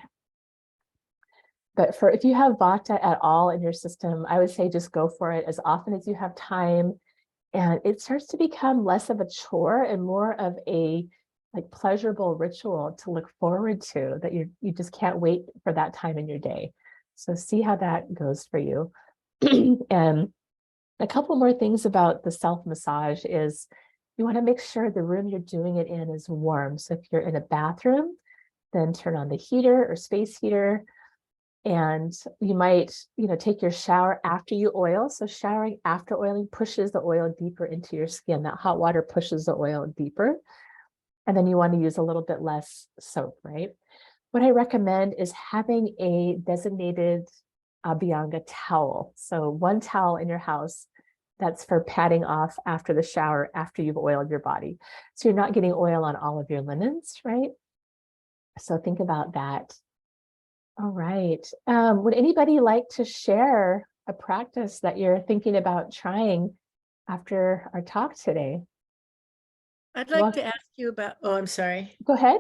Speaker 1: But for if you have vata at all in your system, I would say just go for it as often as you have time. And it starts to become less of a chore and more of a like pleasurable ritual to look forward to, that you just can't wait for that time in your day. So see how that goes for you. And a couple more things about the self-massage is you want to make sure the room you're doing it in is warm. So if you're in a bathroom, then turn on the heater or space heater. And you might, take your shower after you oil. So showering after oiling pushes the oil deeper into your skin. That hot water pushes the oil deeper. And then you want to use a little bit less soap, right? What I recommend is having a designated Abhyanga towel. So one towel in your house that's for patting off after the shower, after you've oiled your body. So you're not getting oil on all of your linens, right? So think about that. All right. Would anybody like to share a practice that you're thinking about trying after our talk today?
Speaker 2: I'd like to ask you about, oh, I'm sorry.
Speaker 1: Go ahead.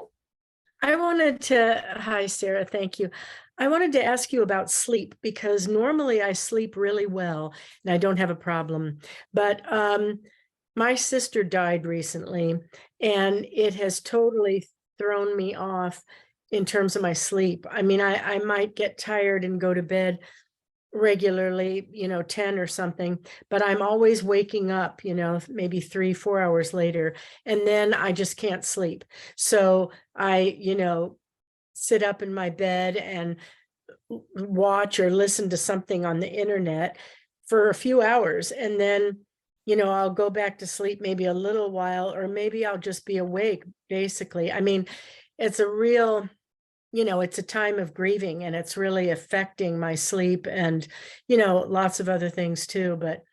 Speaker 2: Hi, Sarah, thank you. I wanted to ask you about sleep because normally I sleep really well and I don't have a problem. But my sister died recently and it has totally thrown me off in terms of my sleep. I mean, I might get tired and go to bed regularly, 10 or something, but I'm always waking up, maybe 3-4 hours later, and then I just can't sleep. So I, sit up in my bed and watch or listen to something on the internet for a few hours. And then, I'll go back to sleep maybe a little while, or maybe I'll just be awake, basically. I mean, it's a real it's a time of grieving and it's really affecting my sleep and, lots of other things too. But,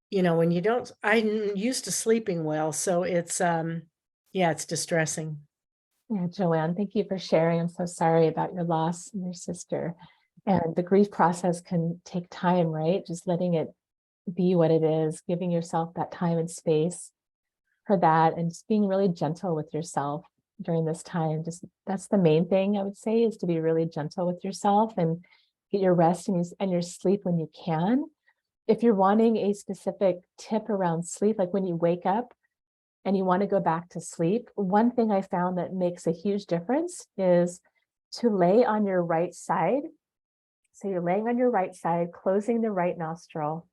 Speaker 2: when you don't, I'm used to sleeping well. So it's, it's distressing.
Speaker 1: Yeah, Joanne, thank you for sharing. I'm so sorry about your loss and your sister. And the grief process can take time, right? Just letting it be what it is, giving yourself that time and space for that, and just being really gentle with yourself during this time. Just that's the main thing I would say, is to be really gentle with yourself and get your rest and your sleep when you can. If you're wanting a specific tip around sleep, like when you wake up and you want to go back to sleep, one thing I found that makes a huge difference is to lay on your right side. So you're laying on your right side, closing the right nostril,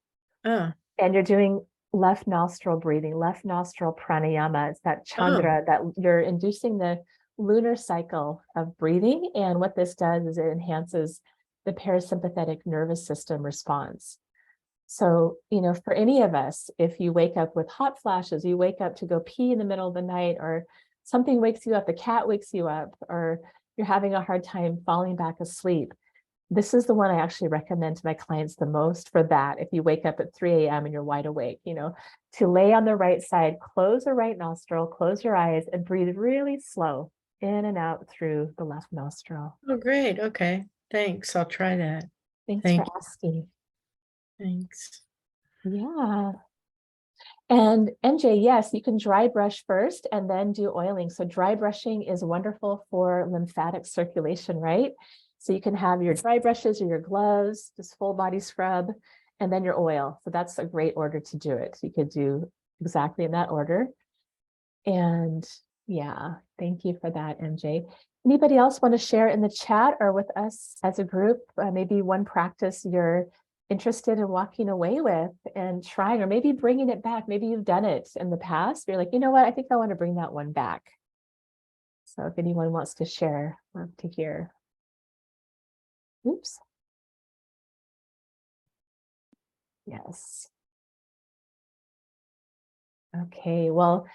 Speaker 1: and you're doing left nostril breathing, left nostril pranayama. It's that chandra that you're inducing the lunar cycle of breathing. And what this does is it enhances the parasympathetic nervous system response. So, for any of us, if you wake up with hot flashes, you wake up to go pee in the middle of the night, or something wakes you up, the cat wakes you up, or you're having a hard time falling back asleep, this is the one I actually recommend to my clients the most for that. If you wake up at 3 a.m. and you're wide awake, to lay on the right side, close the right nostril, close your eyes, and breathe really slow in and out through the left nostril.
Speaker 2: Oh, great. Okay. Thanks. I'll try that.
Speaker 1: Thanks for asking.
Speaker 2: Thanks.
Speaker 1: Yeah. And MJ, yes, you can dry brush first and then do oiling. So dry brushing is wonderful for lymphatic circulation, right? So you can have your dry brushes or your gloves, just full body scrub, and then your oil. So that's a great order to do it. You could do exactly in that order. And yeah, thank you for that, MJ. Anybody else want to share in the chat or with us as a group, maybe one practice you're interested in walking away with and trying, or maybe bringing it back. Maybe you've done it in the past. You're like, you know what? I think I want to bring that one back. So if anyone wants to share, I'd love to hear. Oops. Yes. Okay, well,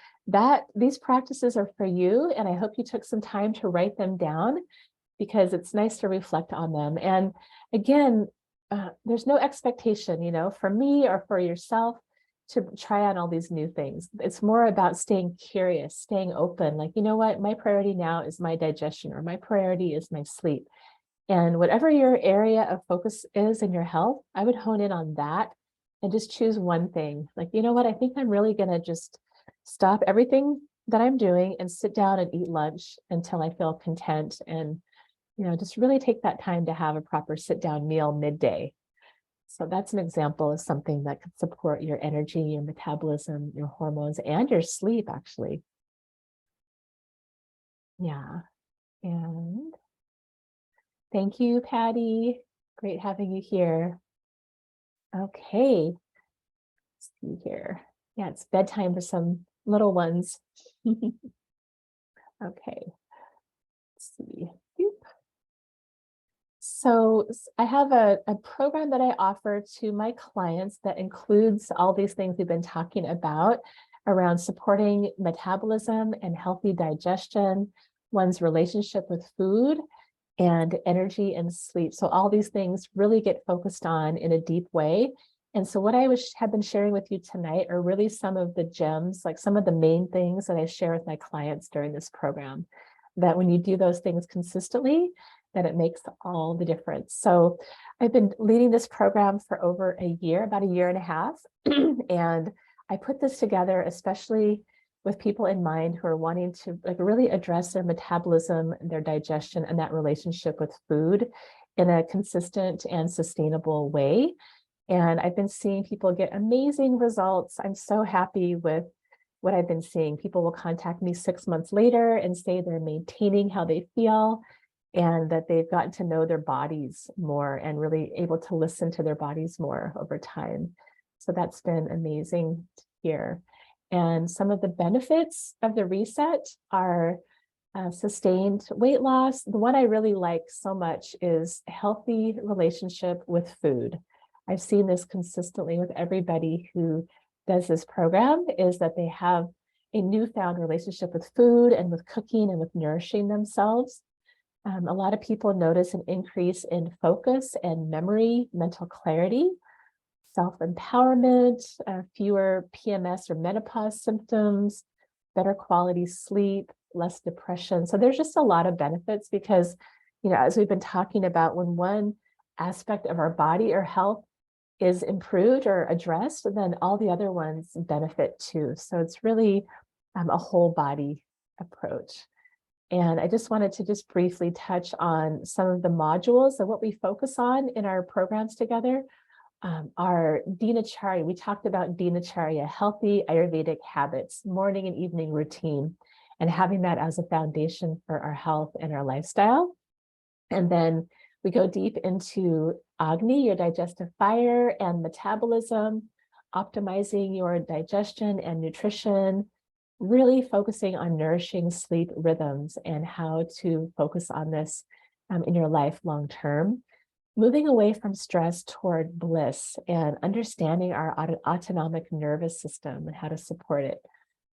Speaker 1: these practices are for you, and I hope you took some time to write them down because it's nice to reflect on them. And again, there's no expectation, for me or for yourself to try on all these new things. It's more about staying curious, staying open. Like, you know what, my priority now is my digestion, or my priority is my sleep. And whatever your area of focus is in your health, I would hone in on that and just choose one thing. Like, you know what, I think I'm really going to just stop everything that I'm doing and sit down and eat lunch until I feel content, and just really take that time to have a proper sit down meal midday. So that's an example of something that could support your energy, your metabolism, your hormones, and your sleep, actually. Yeah. And thank you, Patty. Great having you here. Okay. Let's see here. Yeah, it's bedtime for some little ones. Okay. Let's see. Boop. So I have a program that I offer to my clients that includes all these things we've been talking about around supporting metabolism and healthy digestion, one's relationship with food, and energy and sleep. So all these things really get focused on in a deep way. And so what I have been sharing with you tonight are really some of the gems, like some of the main things that I share with my clients during this program, that when you do those things consistently, that it makes all the difference. So I've been leading this program for over a year, about a year and a half. And I put this together, especially with people in mind who are wanting to really address their metabolism, their digestion, and that relationship with food in a consistent and sustainable way. And I've been seeing people get amazing results. I'm so happy with what I've been seeing. People will contact me 6 months later and say they're maintaining how they feel, and that they've gotten to know their bodies more and really able to listen to their bodies more over time. So that's been amazing to hear. And some of the benefits of the reset are sustained weight loss. The one I really like so much is a healthy relationship with food. I've seen this consistently with everybody who does this program, is that they have a newfound relationship with food and with cooking and with nourishing themselves. A lot of people notice an increase in focus and memory, mental clarity, self-empowerment, fewer PMS or menopause symptoms, better quality sleep, less depression. So there's just a lot of benefits because, as we've been talking about, when one aspect of our body or health is improved or addressed, then all the other ones benefit too. So it's really a whole body approach. And I just wanted to just briefly touch on some of the modules of what we focus on in our programs together. Our Dinacharya, we talked about Dinacharya, healthy Ayurvedic habits, morning and evening routine, and having that as a foundation for our health and our lifestyle. And then we go deep into Agni, your digestive fire, and metabolism, optimizing your digestion and nutrition, really focusing on nourishing sleep rhythms and how to focus on this in your life long term. Moving away from stress toward bliss and understanding our autonomic nervous system and how to support it.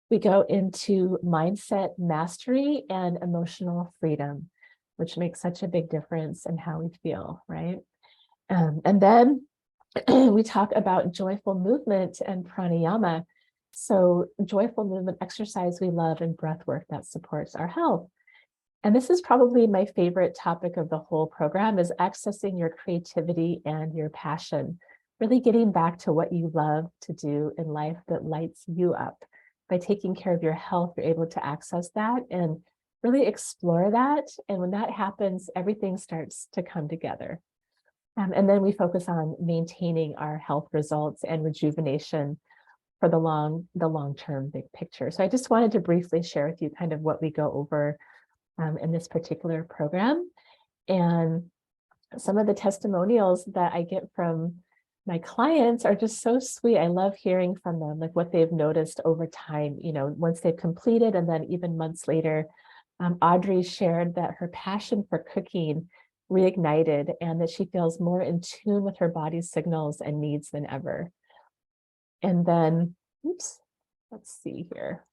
Speaker 1: We go into mindset mastery and emotional freedom, which makes such a big difference in how we feel, right? And then we talk about joyful movement and pranayama. So joyful movement exercise we love, and breath work that supports our health. And this is probably my favorite topic of the whole program, is accessing your creativity and your passion, really getting back to what you love to do in life that lights you up. By taking care of your health, you're able to access that and really explore that. And when that happens, everything starts to come together. And then we focus on maintaining our health results and rejuvenation for the long-term big picture. So I just wanted to briefly share with you kind of what we go over in this particular program. And some of the testimonials that I get from my clients are just so sweet. I love hearing from them, like what they've noticed over time, once they've completed, and then even months later. Audrey shared that her passion for cooking reignited and that she feels more in tune with her body's signals and needs than ever. And then, oops, let's see here,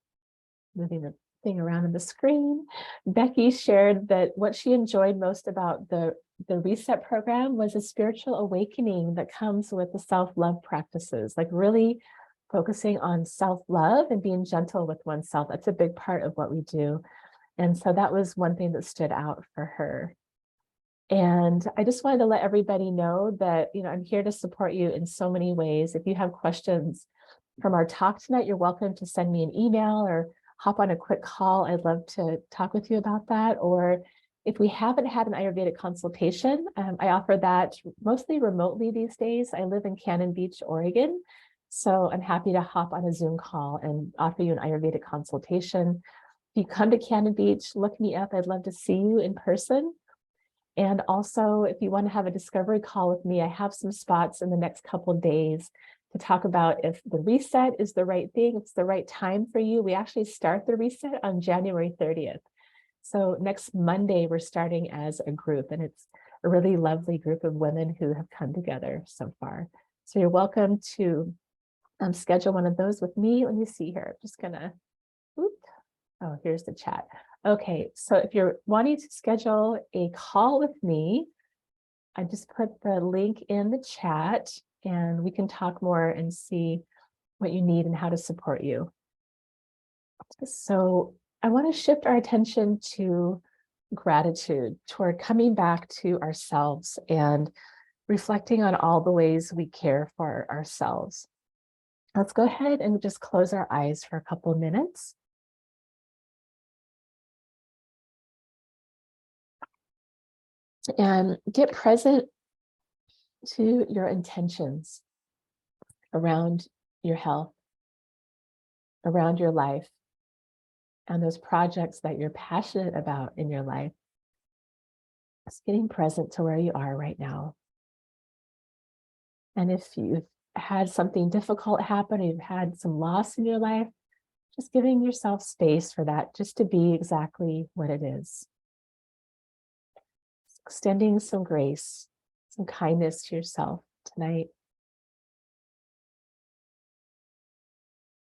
Speaker 1: moving the thing around on the screen. Becky shared that what she enjoyed most about the reset program was a spiritual awakening that comes with the self-love practices, like really focusing on self-love and being gentle with oneself. That's a big part of what we do. And so that was one thing that stood out for her. And I just wanted to let everybody know that, I'm here to support you in so many ways. If you have questions from our talk tonight, you're welcome to send me an email or hop on a quick call. I'd love to talk with you about that. Or if we haven't had an Ayurvedic consultation, I offer that mostly remotely these days. I live in Cannon Beach, Oregon. So I'm happy to hop on a Zoom call and offer you an Ayurvedic consultation. If you come to Cannon Beach, look me up. I'd love to see you in person. And also, if you want to have a discovery call with me, I have some spots in the next couple of days to talk about if the reset is the right thing, if it's the right time for you. We actually start the reset on January 30th. So next Monday, we're starting as a group, and it's a really lovely group of women who have come together so far. So you're welcome to schedule one of those with me. Let me see here. I'm just gonna, oh, here's the chat. Okay, so if you're wanting to schedule a call with me, I just put the link in the chat and we can talk more and see what you need and how to support you. So I want to shift our attention to gratitude, toward coming back to ourselves and reflecting on all the ways we care for ourselves. Let's go ahead and just close our eyes for a couple of minutes. And get present to your intentions around your health, around your life, and those projects that you're passionate about in your life. Just getting present to where you are right now. And if you've had something difficult happen, or you've had some loss in your life, just giving yourself space for that, just to be exactly what it is. Extending some grace, some kindness to yourself tonight.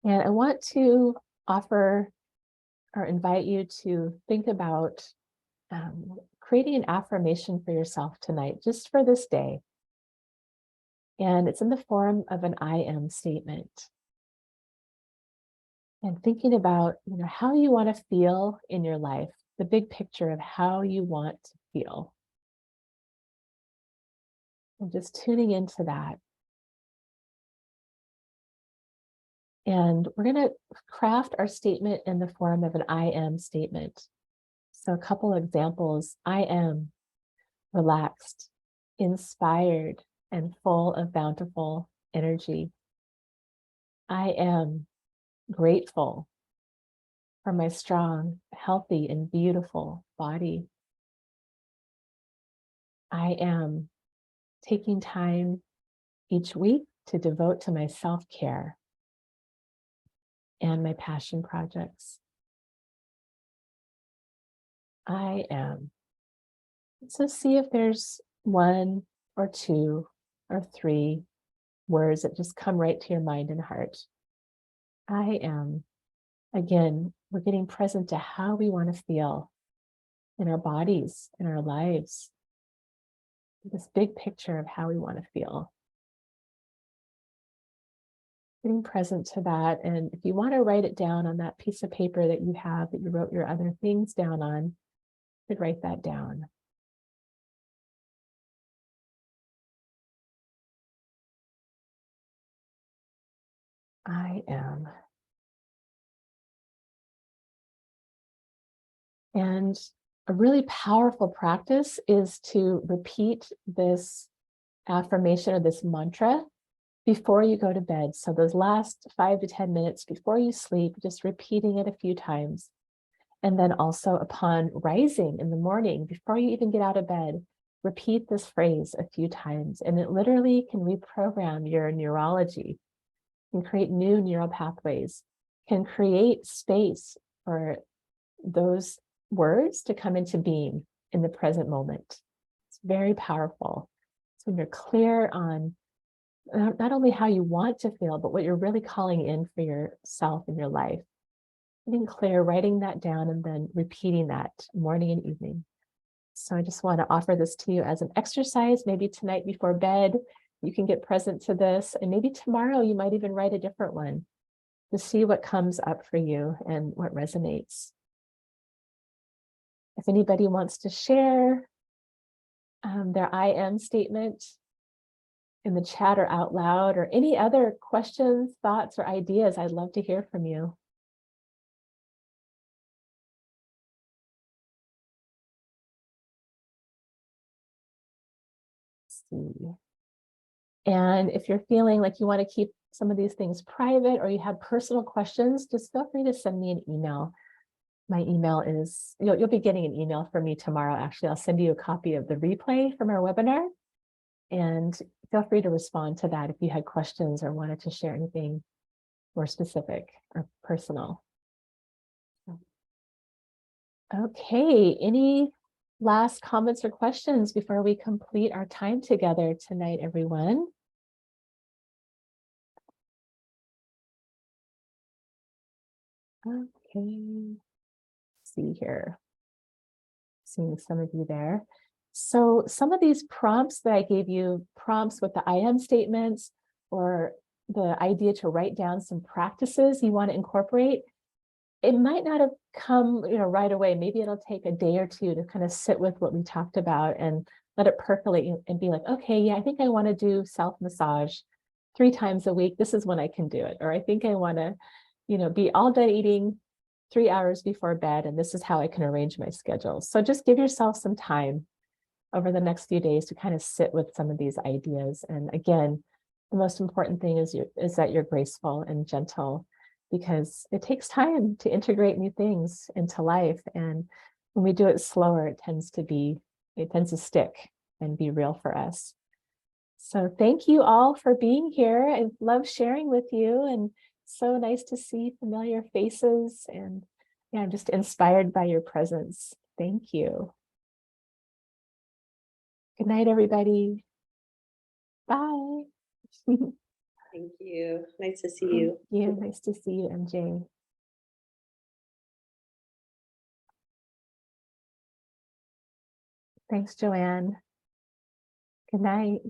Speaker 1: And I want to offer or invite you to think about creating an affirmation for yourself tonight, just for this day. And it's in the form of an I am statement. And thinking about, how you want to feel in your life, the big picture of how you want to feel. And just tuning into that. And we're going to craft our statement in the form of an I am statement. So a couple of examples. I am relaxed, inspired, and full of bountiful energy. I am grateful for my strong, healthy, and beautiful body. I am taking time each week to devote to my self-care and my passion projects. I am. So see if there's one or two or three words that just come right to your mind and heart. I am. Again, we're getting present to how we want to feel in our bodies, in our lives. This big picture of how we want to feel. Getting present to that. And if you want to write it down on that piece of paper that you have that you wrote your other things down on, you could write that down. I am. And a really powerful practice is to repeat this affirmation or this mantra before you go to bed. So those last 5 to 10 minutes before you sleep, just repeating it a few times. And then also upon rising in the morning, before you even get out of bed, repeat this phrase a few times, and it literally can reprogram your neurology, can create new neural pathways, can create space for those words to come into being in the present moment. It's very powerful. So when you're clear on not only how you want to feel, but what you're really calling in for yourself in your life, getting clear, writing that down, and then repeating that morning and evening. So I just want to offer this to you as an exercise. Maybe tonight before bed, you can get present to this. And maybe tomorrow you might even write a different one to see what comes up for you and what resonates. If anybody wants to share their I am statement in the chat or out loud, or any other questions, thoughts, or ideas, I'd love to hear from you. Let's see. And if you're feeling like you want to keep some of these things private, or you have personal questions, just feel free to send me an email. My email is, you'll be getting an email from me tomorrow. Actually, I'll send you a copy of the replay from our webinar, and feel free to respond to that if you had questions or wanted to share anything more specific or personal. Okay, any last comments or questions before we complete our time together tonight, everyone? Okay, see here. Seeing some of you there. So some of these prompts that I gave you, prompts with the I am statements, or the idea to write down some practices you want to incorporate, it might not have come, right away. Maybe it'll take a day or two to kind of sit with what we talked about and let it percolate and be like, okay, yeah, I think I want to do self-massage 3 times a week. This is when I can do it. Or I think I want to, be all done eating 3 hours before bed, and this is how I can arrange my schedule. So just give yourself some time over the next few days to kind of sit with some of these ideas. And again, the most important thing is that you're graceful and gentle, because it takes time to integrate new things into life. And when we do it slower, it tends to stick and be real for us. So thank you all for being here. I love sharing with you, and so nice to see familiar faces. And yeah, I'm just inspired by your presence. Thank you. Good night, everybody. Bye.
Speaker 3: Thank you. Nice to see you.
Speaker 1: Yeah, nice to see you, MJ. Thanks, Joanne. Good night.